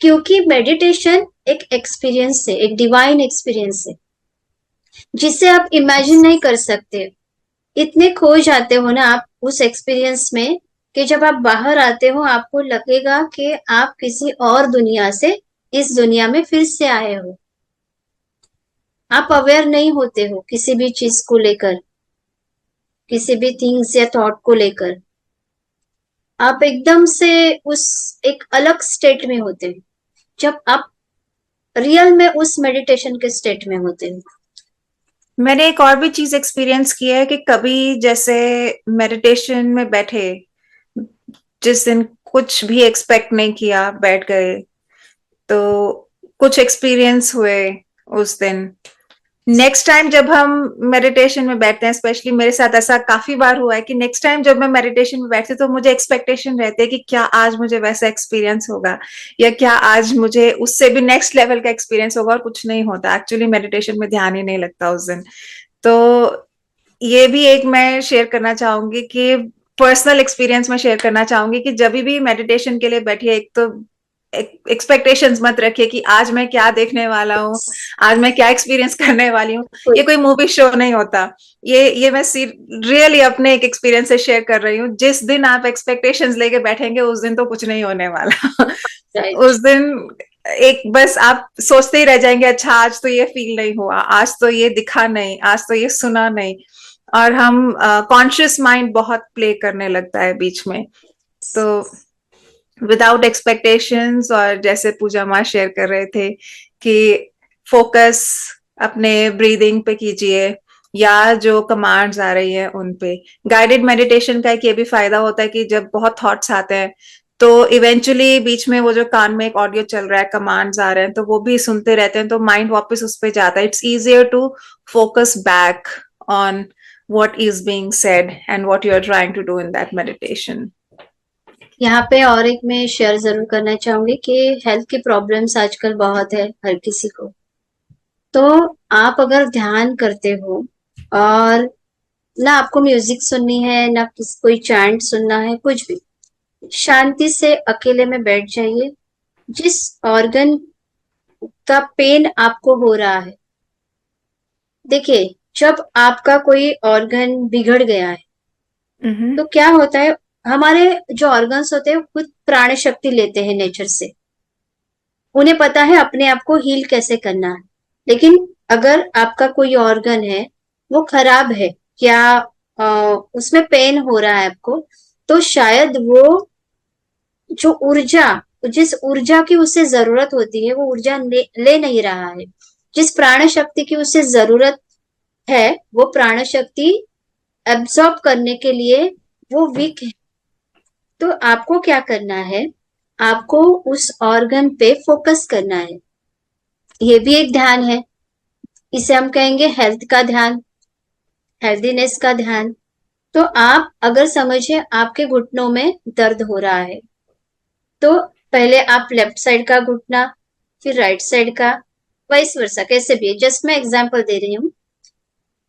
क्योंकि मेडिटेशन एक एक्सपीरियंस है, एक डिवाइन एक्सपीरियंस है, जिसे आप इमेजिन नहीं कर सकते। इतने खो जाते हो ना आप उस एक्सपीरियंस में, कि जब आप बाहर आते हो आपको लगेगा कि आप किसी और दुनिया से इस दुनिया में फिर से आए हो। आप अवेयर नहीं होते हो किसी भी चीज को लेकर, किसी भी थिंग्स या थॉट को लेकर। आप एकदम से उस एक अलग स्टेट में होते हो, जब आप रियल में उस मेडिटेशन के स्टेट में होते हो। मैंने एक और भी चीज एक्सपीरियंस की है कि कभी जैसे मेडिटेशन में बैठे, जिस दिन कुछ भी एक्सपेक्ट नहीं किया, बैठ गए, तो कुछ एक्सपीरियंस हुए उस दिन। नेक्स्ट टाइम जब हम मेडिटेशन में बैठते हैं, स्पेशली मेरे साथ ऐसा काफी बार हुआ है कि नेक्स्ट टाइम जब मैं मेडिटेशन में बैठती हूँ तो मुझे एक्सपेक्टेशन रहती है कि क्या आज मुझे वैसा एक्सपीरियंस होगा, या क्या आज मुझे उससे भी नेक्स्ट लेवल का एक्सपीरियंस होगा, और कुछ नहीं होता। एक्चुअली मेडिटेशन में ध्यान ही नहीं लगता उस दिन। तो ये भी एक मैं शेयर करना चाहूंगी कि पर्सनल एक्सपीरियंस में शेयर करना चाहूंगी कि जब भी मेडिटेशन के लिए बैठिए, एक तो एक्सपेक्टेशंस मत रखिए कि आज मैं क्या देखने वाला हूँ, आज मैं क्या एक्सपीरियंस करने वाली हूँ। ये कोई मूवी शो नहीं होता। ये मैं रियली अपने एक एक्सपीरियंस से शेयर कर रही हूँ। जिस दिन आप एक्सपेक्टेशंस लेके बैठेंगे उस दिन तो कुछ नहीं होने वाला। राइट। उस दिन एक बस आप सोचते ही रह जाएंगे, अच्छा आज तो ये फील नहीं हुआ, आज तो ये दिखा नहीं, आज तो ये सुना नहीं। और हम कॉन्शियस माइंड बहुत प्ले करने लगता है बीच में। तो विदाउट एक्सपेक्टेशंस, और जैसे पूजा माँ शेयर कर रहे थे कि फोकस अपने ब्रीदिंग पे कीजिए, या जो कमांड्स आ रही है उन पे। गाइडेड मेडिटेशन का एक ये भी फायदा होता है कि जब बहुत थॉट्स आते हैं तो इवेंचुअली बीच में वो जो कान में एक ऑडियो चल रहा है, कमांड्स आ रहे हैं, तो वो भी सुनते रहते हैं, तो माइंड वापस उस पे जाता है। It's easier to focus back on what is being said and what you are trying to do in that meditation. यहाँ पे और एक मैं शेयर जरूर करना चाहूंगी कि हेल्थ की प्रॉब्लम्स आजकल बहुत है हर किसी को। तो आप अगर ध्यान करते हो और ना आपको म्यूजिक सुननी है ना कोई चैंट सुनना है, कुछ भी, शांति से अकेले में बैठ जाइए। जिस ऑर्गन का पेन आपको हो रहा है, देखिए, जब आपका कोई ऑर्गन बिगड़ गया है Mm-hmm. तो क्या होता है, हमारे जो ऑर्गन्स होते हैं वो खुद प्राण शक्ति लेते हैं नेचर से। उन्हें पता है अपने आप को हील कैसे करना है। लेकिन अगर आपका कोई ऑर्गन है वो खराब है, या उसमें पेन हो रहा है आपको, तो शायद वो जो ऊर्जा, जिस ऊर्जा की उसे जरूरत होती है वो ऊर्जा ले नहीं रहा है। जिस प्राण शक्ति की उसे जरूरत है वो प्राण शक्ति एब्सॉर्ब करने के लिए वो वीक है। तो आपको क्या करना है, आपको उस ऑर्गन पे फोकस करना है। ये भी एक ध्यान है, इसे हम कहेंगे हेल्थ का ध्यान, हेल्दीनेस का ध्यान। तो आप अगर समझिए आपके घुटनों में दर्द हो रहा है, तो पहले आप लेफ्ट साइड का घुटना, फिर राइट साइड का, वाइस वर्सा, कैसे भी है, जस्ट मैं एग्जांपल दे रही हूँ।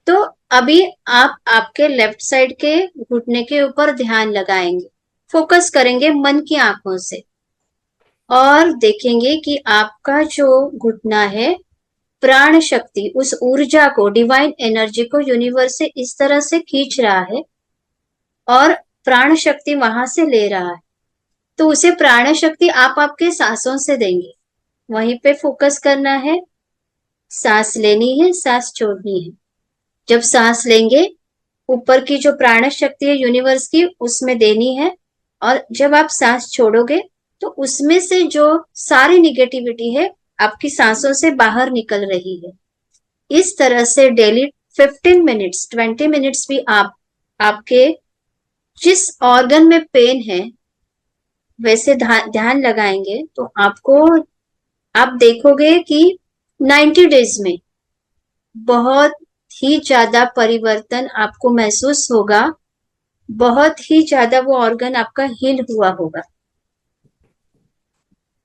तो अभी आप आपके लेफ्ट साइड के घुटने के ऊपर ध्यान लगाएंगे, फोकस करेंगे मन की आंखों से, और देखेंगे कि आपका जो घुटना है प्राण शक्ति, उस ऊर्जा को, डिवाइन एनर्जी को यूनिवर्स से इस तरह से खींच रहा है और प्राण शक्ति वहां से ले रहा है। तो उसे प्राण शक्ति आप आपके सांसों से देंगे, वहीं पे फोकस करना है। सांस लेनी है, सांस छोड़नी है। जब सांस लेंगे, ऊपर की जो प्राण शक्ति है यूनिवर्स की उसमें देनी है, और जब आप सांस छोड़ोगे तो उसमें से जो सारी निगेटिविटी है आपकी सांसों से बाहर निकल रही है। इस तरह से डेली 15 मिनट्स 20 मिनट्स भी आप आपके जिस ऑर्गन में पेन है वैसे ध्यान लगाएंगे तो आपको, आप देखोगे कि 90 डेज में बहुत ही ज्यादा परिवर्तन आपको महसूस होगा। बहुत ही ज्यादा वो ऑर्गन आपका हील हुआ होगा।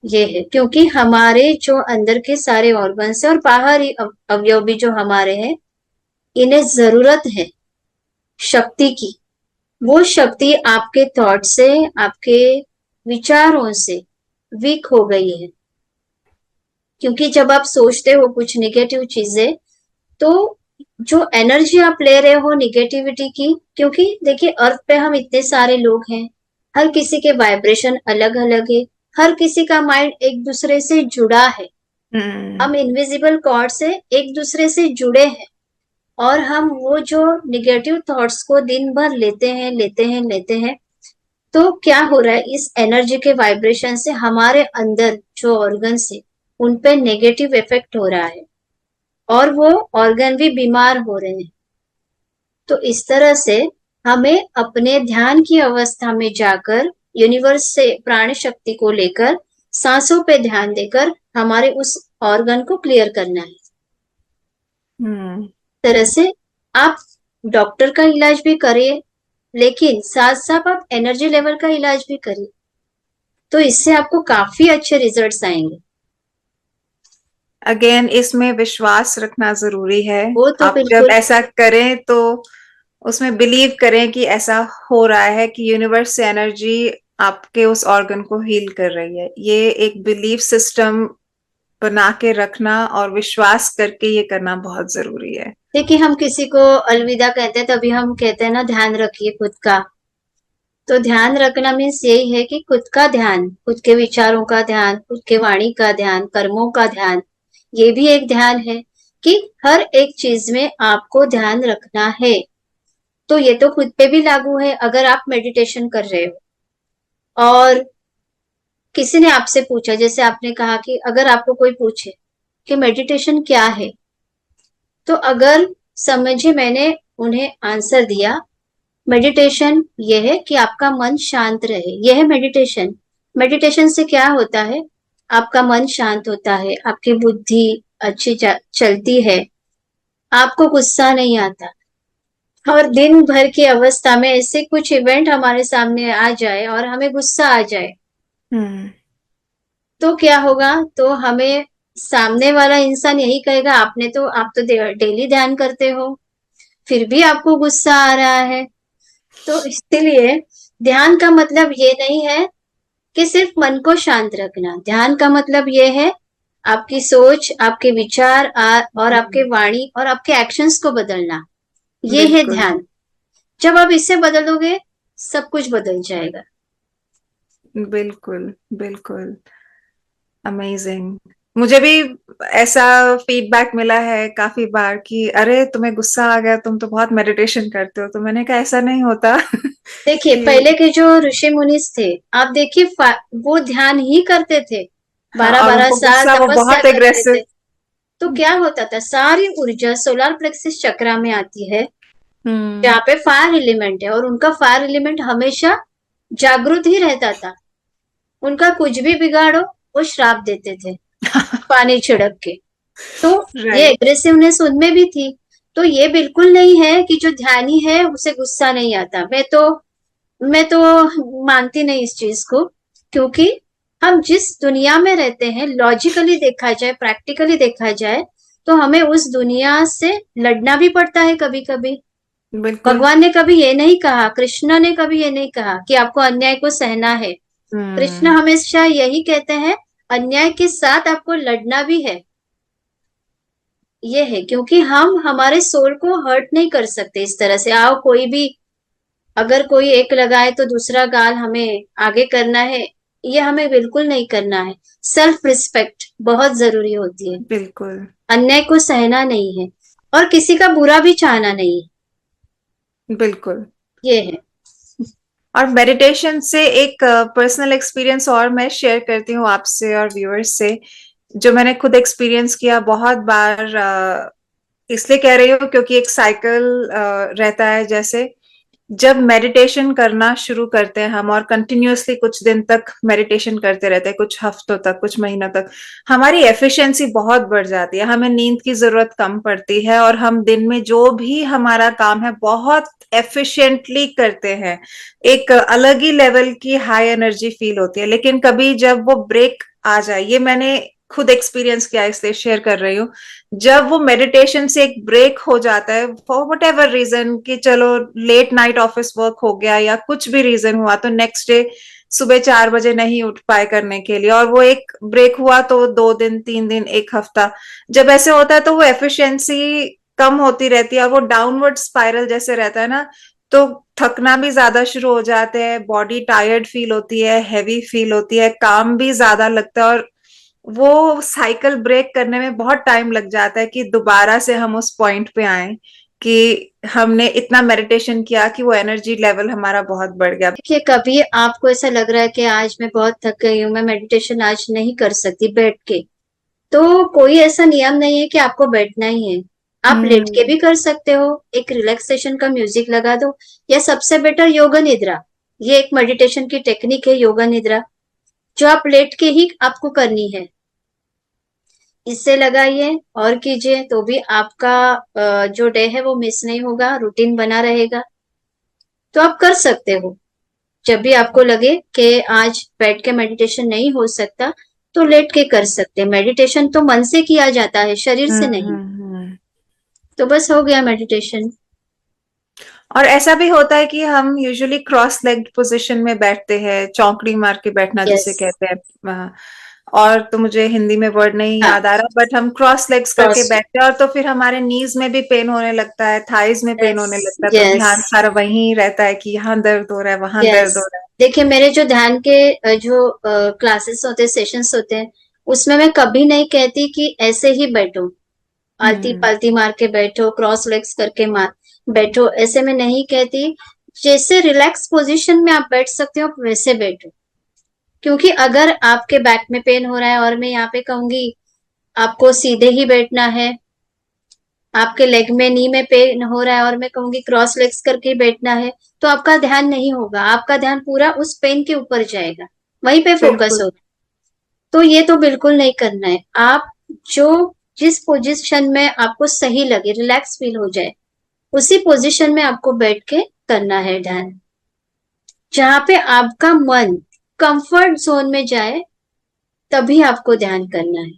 ये है क्योंकि हमारे जो अंदर के सारे ऑर्गन्स है और बाहरी अवयव भी जो हमारे हैं, इन्हें जरूरत है शक्ति की। वो शक्ति आपके थॉट से, आपके विचारों से वीक हो गई है। क्योंकि जब आप सोचते हो कुछ निगेटिव चीजें, तो जो एनर्जी आप ले रहे हो निगेटिविटी की, क्योंकि देखिए अर्थ पे हम इतने सारे लोग हैं, हर किसी के वाइब्रेशन अलग अलग है, हर किसी का माइंड एक दूसरे से जुड़ा है। हम इनविजिबल कॉर्ड से एक दूसरे से जुड़े हैं, और हम वो जो निगेटिव थॉट्स को दिन भर लेते हैं, तो क्या हो रहा है, इस एनर्जी के वाइब्रेशन से हमारे अंदर जो ऑर्गन्स है उन पे नेगेटिव इफेक्ट हो रहा है, और वो ऑर्गन भी बीमार हो रहे हैं। तो इस तरह से हमें अपने ध्यान की अवस्था में जाकर यूनिवर्स से प्राण शक्ति को लेकर सांसों पे ध्यान देकर हमारे उस ऑर्गन को क्लियर करना है। तरह से आप डॉक्टर का इलाज भी करिए, लेकिन साथ साथ आप एनर्जी लेवल का इलाज भी करिए, तो इससे आपको काफी अच्छे रिजल्ट्स आएंगे। अगेन इसमें विश्वास रखना जरूरी है। वो तो आप जब बिल्कुल, ऐसा करें तो उसमें बिलीव करें कि ऐसा हो रहा है, कि यूनिवर्स से एनर्जी आपके उस ऑर्गन को हील कर रही है। ये एक बिलीफ सिस्टम बना के रखना और विश्वास करके ये करना बहुत जरूरी है। देखिए हम किसी को अलविदा कहते हैं तभी हम कहते हैं ना ध्यान रखिए खुद का। तो ध्यान रखना मीन्स यही है कि खुद का ध्यान, खुद के विचारों का ध्यान, खुद के वाणी का ध्यान, कर्मों का ध्यान, ये भी एक ध्यान है कि हर एक चीज में आपको ध्यान रखना है। तो ये तो खुद पे भी लागू है। अगर आप मेडिटेशन कर रहे हो और किसी ने आपसे पूछा, जैसे आपने कहा कि अगर आपको कोई पूछे कि मेडिटेशन क्या है, तो अगर समझिए मैंने उन्हें आंसर दिया, मेडिटेशन ये है कि आपका मन शांत रहे, यह है मेडिटेशन। मेडिटेशन से क्या होता है, आपका मन शांत होता है, आपकी बुद्धि अच्छी चलती है, आपको गुस्सा नहीं आता। और दिन भर की अवस्था में ऐसे कुछ इवेंट हमारे सामने आ जाए और हमें गुस्सा आ जाए, हम्म। तो क्या होगा, तो हमें सामने वाला इंसान यही कहेगा, आप तो डेली ध्यान करते हो, फिर भी आपको गुस्सा आ रहा है। तो इसलिए ध्यान का मतलब ये नहीं है कि सिर्फ मन को शांत रखना। ध्यान का मतलब ये है आपकी सोच, आपके विचार और आपके हम्म, वाणी और आपके एक्शंस को बदलना। ये है बिल्कुल ध्यान। जब आप इसे बदलोगे, सब कुछ बदल जाएगा। बिल्कुल बिल्कुल। अमेजिंग। मुझे भी ऐसा फीडबैक मिला है काफी बार कि अरे तुम्हें गुस्सा आ गया, तुम तो बहुत मेडिटेशन करते हो। तो मैंने कहा ऐसा नहीं होता देखिए कि पहले के जो ऋषि मुनिस थे, आप देखिए वो ध्यान ही करते थे, हाँ, बारह और बारह उनको साल गुस्सा वो तपस्या बहुत करते एग्रेसिव। थे। तो क्या होता था, सारी ऊर्जा सोलर प्लेक्सिस चक्रा में आती है, हम्म। जहाँ पे फायर एलिमेंट है, और उनका फायर एलिमेंट हमेशा जागृत ही रहता था। उनका कुछ भी बिगाड़ो, वो श्राप देते थे पानी छिड़क के। तो ये राइट। एग्रेसिवनेस उनमें भी थी। तो ये बिल्कुल नहीं है कि जो ध्यानी है उसे गुस्सा नहीं आता। मैं तो मानती नहीं इस चीज को, क्योंकि हम जिस दुनिया में रहते हैं, लॉजिकली देखा जाए, प्रैक्टिकली देखा जाए, तो हमें उस दुनिया से लड़ना भी पड़ता है कभी कभी। बिल्कुल। भगवान ने कभी ये नहीं कहा, कृष्ण ने कभी ये नहीं कहा कि आपको अन्याय को सहना है। कृष्ण हम्म। हमेशा यही कहते हैं, अन्याय के साथ आपको लड़ना भी है। ये है क्योंकि हम हमारे सोल को हर्ट नहीं कर सकते इस तरह से। आओ कोई भी, अगर कोई एक लगाए तो दूसरा गाल हमें आगे करना है, ये हमें बिल्कुल नहीं करना है। सेल्फ रिस्पेक्ट बहुत जरूरी होती है। बिल्कुल अन्याय को सहना नहीं है, और किसी का बुरा भी चाहना नहीं है। बिल्कुल। ये है। और मेडिटेशन से एक पर्सनल एक्सपीरियंस और मैं शेयर करती हूँ आपसे और व्यूअर्स से, जो मैंने खुद एक्सपीरियंस किया बहुत बार। इसलिए कह रही हूँ क्योंकि एक साइकिल रहता है। जैसे जब मेडिटेशन करना शुरू करते हैं हम और कंटिन्यूअसली कुछ दिन तक मेडिटेशन करते रहते हैं, कुछ हफ्तों तक, कुछ महीनों तक, हमारी एफिशिएंसी बहुत बढ़ जाती है, हमें नींद की जरूरत कम पड़ती है और हम दिन में जो भी हमारा काम है बहुत एफिशिएंटली करते हैं। एक अलग ही लेवल की हाई एनर्जी फील होती है। लेकिन कभी जब वो ब्रेक आ जाए, ये मैंने खुद एक्सपीरियंस किया इसलिए शेयर कर रही हूँ। जब वो मेडिटेशन से एक ब्रेक हो जाता है फॉर वट एवर रीजन, कि चलो लेट नाइट ऑफिस वर्क हो गया या कुछ भी रीजन हुआ, तो नेक्स्ट डे सुबह 4 बजे नहीं उठ पाए करने के लिए, और वो एक ब्रेक हुआ तो 2 दिन, 3 दिन, एक हफ्ता, जब ऐसे होता है तो वो एफिशिएंसी कम होती रहती है और वो डाउनवर्ड स्पाइरल जैसे रहता है ना। तो थकना भी ज्यादा शुरू हो जाते हैं, बॉडी टायर्ड फील होती है, हैवी फील होती है, काम भी ज्यादा लगता है, और वो साइकिल ब्रेक करने में बहुत टाइम लग जाता है कि दोबारा से हम उस पॉइंट पे आए कि हमने इतना मेडिटेशन किया कि वो एनर्जी लेवल हमारा बहुत बढ़ गया। देखिए कभी आपको ऐसा लग रहा है कि आज मैं बहुत थक गई हूँ, मैं मेडिटेशन आज नहीं कर सकती बैठ के, तो कोई ऐसा नियम नहीं है कि आपको बैठना ही है। आप लेट के हम्म। भी कर सकते हो, एक रिलैक्सेशन का म्यूजिक लगा दो, या सबसे बेटर योगा निद्रा। ये एक मेडिटेशन की टेक्निक है, योगा निद्रा, जो आप लेट के ही आपको करनी है। इससे लगाइए और कीजिए, तो भी आपका जो डे है वो मिस नहीं होगा, रूटीन बना रहेगा। तो आप कर सकते हो। जब भी आपको लगे कि आज बैठ के मेडिटेशन नहीं हो सकता, तो लेट के कर सकते हैं। मेडिटेशन तो मन से किया जाता है, शरीर से नहीं। हम्म। तो बस हो गया मेडिटेशन। और ऐसा भी होता है कि हम यूजुअली क्रॉस लेग्ड पोजीशन में बैठते हैं, चौकड़ी मार के बैठना यस। जिसे कहते हैं। और तो मुझे हिंदी में वर्ड नहीं हाँ। याद आ रहा, बट हम क्रॉस लेग्स करके क्रॉस। बैठते हैं और तो फिर हमारे नीज में भी पेन होने लगता है, थाइज में पेन यस। होने लगता है, तो यस। ध्यान सारा वहीं रहता है कि यहाँ दर्द हो रहा है, वहां यस। दर्द हो रहा देखिए मेरे जो ध्यान के जो क्लासेस होते हैं, सेशंस होते हैं, उसमें मैं कभी नहीं कहती कि ऐसे ही बैठो, है। आलती पालती मार के बैठो, क्रॉस लेग्स करके मार बैठो, ऐसे में नहीं कहती। जैसे रिलैक्स पोजीशन में आप बैठ सकते हो, आप वैसे बैठो। क्योंकि अगर आपके बैक में पेन हो रहा है और मैं यहाँ पे कहूंगी आपको सीधे ही बैठना है, आपके लेग में, नी में पेन हो रहा है और मैं कहूंगी क्रॉस लेग्स करके बैठना है, तो आपका ध्यान नहीं होगा, आपका ध्यान पूरा उस पेन के ऊपर जाएगा, वहीं पे फोकस बिल्कुल। होगा। तो ये तो बिल्कुल नहीं करना है। आप जो जिस पोजीशन में आपको सही लगे, रिलैक्स फील हो जाए, उसी पोजीशन में आपको बैठ के करना है ध्यान, जहां पे आपका मन कंफर्ट जोन में जाए, तभी आपको ध्यान करना है।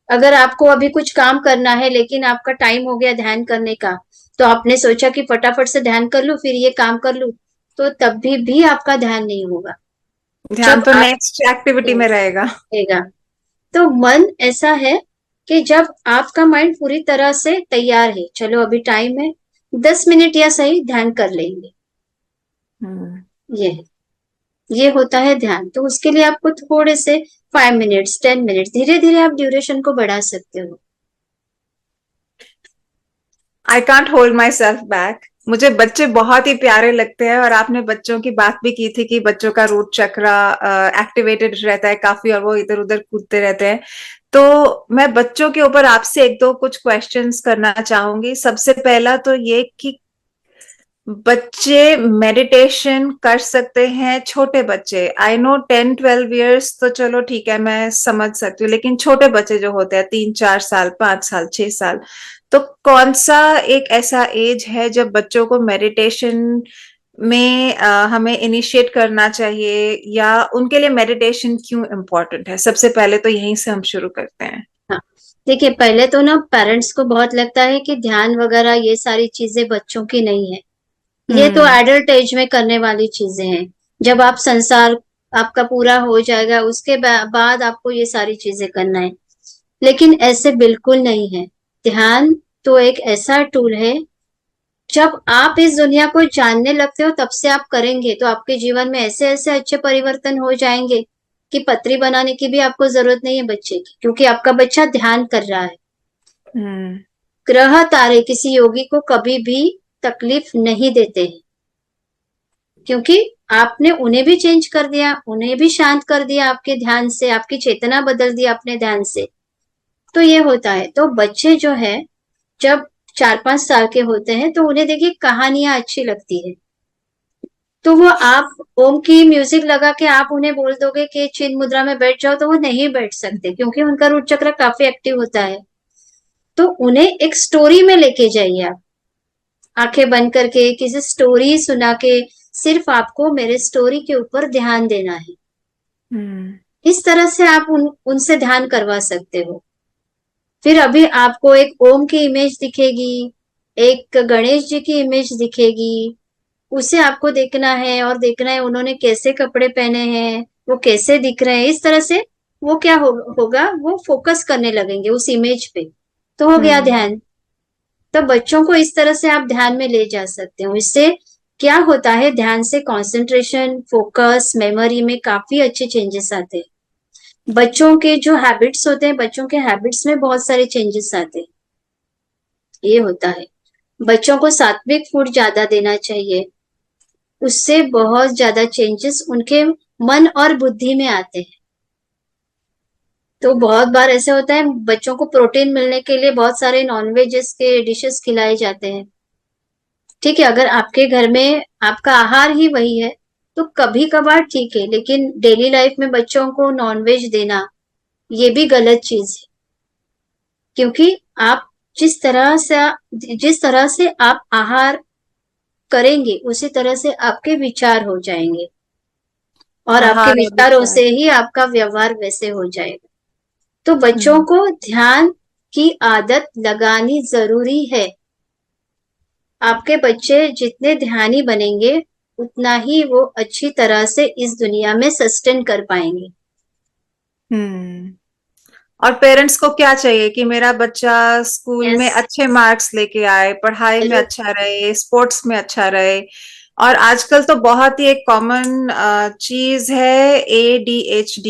अगर आपको अभी कुछ काम करना है लेकिन आपका टाइम हो गया ध्यान करने का, तो आपने सोचा कि फटाफट से ध्यान कर लूं फिर ये काम कर लूं, तो तभी भी आपका ध्यान नहीं होगा। ध्यान जब तो आप नेक्स्ट एक्टिविटी में रहेगा। रहेगा, तो मन ऐसा है कि जब आपका माइंड पूरी तरह से तैयार है, चलो अभी टाइम है, 10 मिनट या सही ध्यान कर लेंगे, हम्म। ये है। ये होता है ध्यान। तो उसके लिए आपको थोड़े से 5 मिनट्स, 10 मिनट, धीरे धीरे आप ड्यूरेशन को बढ़ा सकते हो। I can't hold my self back. मुझे बच्चे बहुत ही प्यारे लगते हैं, और आपने बच्चों की बात भी की थी कि बच्चों का रूट चक्र एक्टिवेटेड रहता है काफी, और वो इधर उधर कूदते रहते हैं। तो मैं बच्चों के ऊपर आपसे एक दो कुछ क्वेश्चंस करना चाहूंगी। सबसे पहला तो ये कि बच्चे मेडिटेशन कर सकते हैं? छोटे बच्चे, आई नो 10-12 इयर्स तो चलो ठीक है, मैं समझ सकती हूँ, लेकिन छोटे बच्चे जो होते हैं 3-4 साल, 5 साल, 6 साल, तो कौन सा एक ऐसा एज है जब बच्चों को मेडिटेशन में हमें इनिशिएट करना चाहिए, या उनके लिए मेडिटेशन क्यों इम्पोर्टेंट है? सबसे पहले तो यहीं से हम शुरू करते हैं। हाँ, देखिए पहले तो ना पेरेंट्स को बहुत लगता है कि ध्यान वगैरह ये सारी चीजें बच्चों की नहीं है, ये तो हम्म। एडल्ट एज में करने वाली चीजें हैं। जब आप संसार आपका पूरा हो जाएगा उसके बाद आपको ये सारी चीजें करना है, लेकिन ऐसे बिल्कुल नहीं है। ध्यान तो एक ऐसा टूल है, जब आप इस दुनिया को जानने लगते हो तब से आप करेंगे तो आपके जीवन में ऐसे ऐसे अच्छे परिवर्तन हो जाएंगे कि पतरी बनाने की भी आपको जरूरत नहीं है बच्चे की, क्योंकि आपका बच्चा ध्यान कर रहा है। हम्म। ग्रह तारे किसी योगी को कभी भी तकलीफ नहीं देते हैं, क्योंकि आपने उन्हें भी चेंज कर दिया, उन्हें भी शांत कर दिया आपके ध्यान से, आपकी चेतना बदल दी अपने ध्यान से। तो ये होता है। तो बच्चे जो है, जब 4-5 साल के होते हैं तो उन्हें देखिए कहानियां अच्छी लगती है, तो वो आप ओम की म्यूजिक लगा के आप उन्हें बोल दोगे कि चिन्ह मुद्रा में बैठ जाओ, तो वो नहीं बैठ सकते, क्योंकि उनका रूट चक्र काफी एक्टिव होता है। तो उन्हें एक स्टोरी में लेके जाइए आप, आंखें बंद करके किसी स्टोरी सुना के, सिर्फ आपको मेरे स्टोरी के ऊपर ध्यान देना है। हम्म। इस तरह से आप उनसे ध्यान करवा सकते हो। फिर अभी आपको एक ओम की इमेज दिखेगी, एक गणेश जी की इमेज दिखेगी, उसे आपको देखना है, और देखना है उन्होंने कैसे कपड़े पहने हैं, वो कैसे दिख रहे हैं। इस तरह से वो क्या होगा, वो फोकस करने लगेंगे उस इमेज पे, तो हो गया हम्म। ध्यान। तो बच्चों को इस तरह से आप ध्यान में ले जा सकते हो। इससे क्या होता है, ध्यान से कंसंट्रेशन, फोकस, मेमोरी में काफी अच्छे चेंजेस आते हैं। बच्चों के जो हैबिट्स होते हैं, बच्चों के हैबिट्स में बहुत सारे चेंजेस आते हैं। ये होता है। बच्चों को सात्विक फूड ज्यादा देना चाहिए, उससे बहुत ज्यादा चेंजेस उनके मन और बुद्धि में आते हैं। तो बहुत बार ऐसे होता है, बच्चों को प्रोटीन मिलने के लिए बहुत सारे नॉनवेजेस के डिशेस खिलाए जाते हैं। ठीक है, अगर आपके घर में आपका आहार ही वही है तो कभी कभार ठीक है, लेकिन डेली लाइफ में बच्चों को नॉनवेज देना ये भी गलत चीज है। क्योंकि आप जिस तरह से आप आहार करेंगे उसी तरह से आपके विचार हो जाएंगे, और आपके आहार और विचारों विचार। से ही आपका व्यवहार वैसे हो जाएगा। तो बच्चों हम्म। को ध्यान की आदत लगानी जरूरी है। आपके बच्चे जितने ध्यानी बनेंगे उतना ही वो अच्छी तरह से इस दुनिया में सस्टेन कर पाएंगे। हम्म। और पेरेंट्स को क्या चाहिए कि मेरा बच्चा स्कूल यस, में अच्छे मार्क्स लेके आए, पढ़ाई में हेलो। अच्छा रहे, स्पोर्ट्स में अच्छा रहे। और आजकल तो बहुत ही एक कॉमन चीज है ADHD,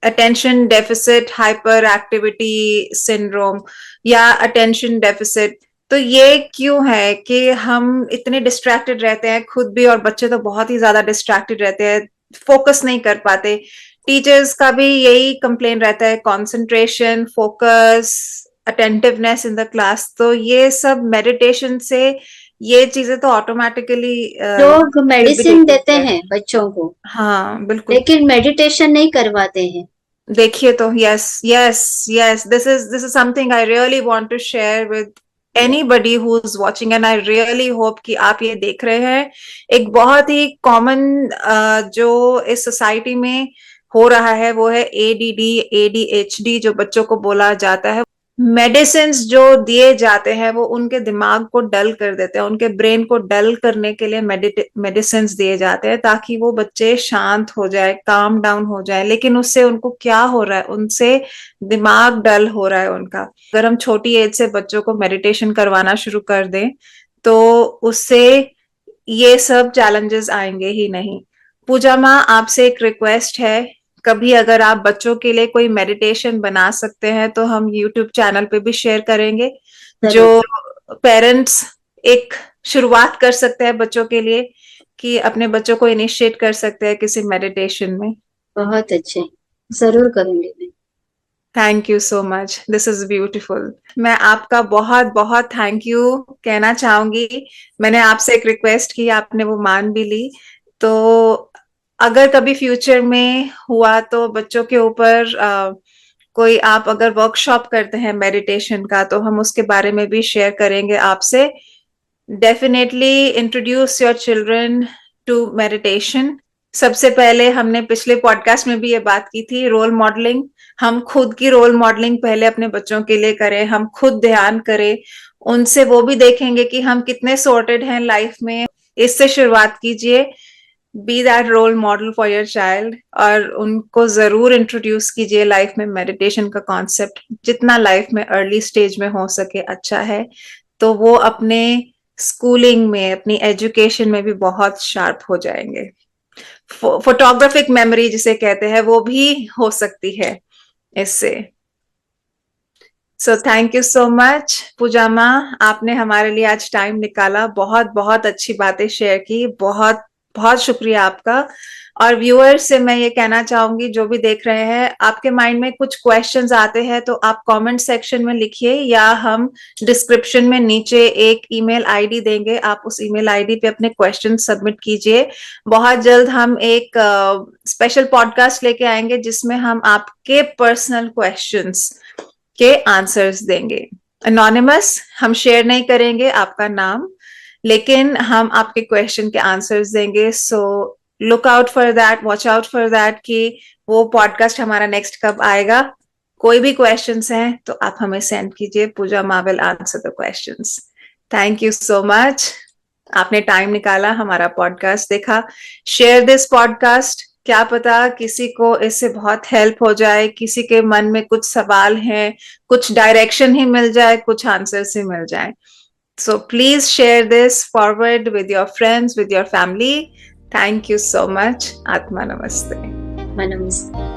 attention deficit hyper activity syndrome, या अटेंशन डेफिसिट। तो ये क्यों है कि हम इतने डिस्ट्रैक्टेड रहते हैं खुद भी, और बच्चे तो बहुत ही ज्यादा डिस्ट्रैक्टेड रहते हैं, फोकस नहीं कर पाते। टीचर्स का भी यही कंप्लेन रहता है, concentration, focus attentiveness in the class. तो ये सब मेडिटेशन से ये चीजें तो ऑटोमेटिकली लोग will be मेडिसिन taken देते care। हैं बच्चों को, हाँ बिल्कुल। लेकिन मेडिटेशन नहीं करवाते हैं। देखिए तो yes yes yes, this is something I really want to share with anybody who is watching, and I really hope कि आप ये देख रहे हैं। एक बहुत ही कॉमन जो इस सोसाइटी में हो रहा है वो है एडीडी, एडीएचडी जो बच्चों को बोला जाता है। मेडिसिन जो दिए जाते हैं वो उनके दिमाग को डल कर देते हैं, उनके ब्रेन को डल करने के लिए मेडिसिन दिए जाते हैं ताकि वो बच्चे शांत हो जाए, काम डाउन हो जाए। लेकिन उससे उनको क्या हो रहा है, उनसे दिमाग डल हो रहा है उनका। अगर हम छोटी एज से बच्चों को मेडिटेशन करवाना शुरू कर दें तो उससे ये सब चैलेंजेस आएंगे ही नहीं। पूजा माँ, आपसे एक रिक्वेस्ट है, कभी अगर आप बच्चों के लिए कोई मेडिटेशन बना सकते हैं तो हम यूट्यूब चैनल पे भी शेयर करेंगे, जो पेरेंट्स एक शुरुआत कर सकते हैं बच्चों के लिए, कि अपने बच्चों को इनिशिएट कर सकते हैं किसी मेडिटेशन में। बहुत अच्छे, जरूर करूंगी मैं। Thank you so much, this is beautiful. मैं आपका बहुत बहुत थैंक यू कहना चाहूंगी। मैंने आपसे एक रिक्वेस्ट की, आपने वो मान भी ली। तो अगर कभी फ्यूचर में हुआ तो बच्चों के ऊपर कोई आप अगर वर्कशॉप करते हैं मेडिटेशन का तो हम उसके बारे में भी शेयर करेंगे आपसे। Definitely introduce your children to meditation. सबसे पहले हमने पिछले पॉडकास्ट में भी ये बात की थी, रोल मॉडलिंग। हम खुद की रोल मॉडलिंग पहले अपने बच्चों के लिए करें, हम खुद ध्यान करें, उनसे वो भी देखेंगे कि हम कितने सॉर्टेड हैं लाइफ में। इससे शुरुआत कीजिए, be that role model for your child, और उनको जरूर इंट्रोड्यूस कीजिए लाइफ में मेडिटेशन का कॉन्सेप्ट। जितना लाइफ में अर्ली स्टेज में हो सके अच्छा है, तो वो अपने स्कूलिंग में, अपनी एजुकेशन में भी बहुत शार्प हो जाएंगे। फोटोग्राफिक मेमोरी जिसे कहते हैं वो भी हो सकती है इससे। So thank you so much Puja माँ, आपने हमारे लिए आज टाइम निकाला, बहुत बहुत अच्छी बातें शेयर की, बहुत बहुत शुक्रिया आपका। और व्यूअर्स से मैं ये कहना चाहूंगी, जो भी देख रहे हैं, आपके माइंड में कुछ क्वेश्चंस आते हैं तो आप कमेंट सेक्शन में लिखिए, या हम डिस्क्रिप्शन में नीचे एक ईमेल आईडी देंगे, आप उस ईमेल आईडी पे अपने क्वेश्चन सबमिट कीजिए। बहुत जल्द हम एक स्पेशल पॉडकास्ट लेके आएंगे जिसमें हम आपके पर्सनल क्वेश्चंस के आंसर्स देंगे। अनोनिमस, हम शेयर नहीं करेंगे आपका नाम, लेकिन हम आपके क्वेश्चन के आंसर्स देंगे। So look out for that, watch out for that कि वो पॉडकास्ट हमारा नेक्स्ट कब आएगा। कोई भी क्वेश्चंस हैं तो आप हमें सेंड कीजिए, पूजा माँ will answer the questions. Thank you so much, आपने टाइम निकाला, हमारा पॉडकास्ट देखा। शेयर दिस पॉडकास्ट, क्या पता किसी को इससे बहुत हेल्प हो जाए, किसी के मन में कुछ सवाल हैं, कुछ डायरेक्शन ही मिल जाए, कुछ आंसर्स ही मिल जाए। So please share this forward with your friends, with your family. Thank you so much. Atma Namaste. नमस्ते।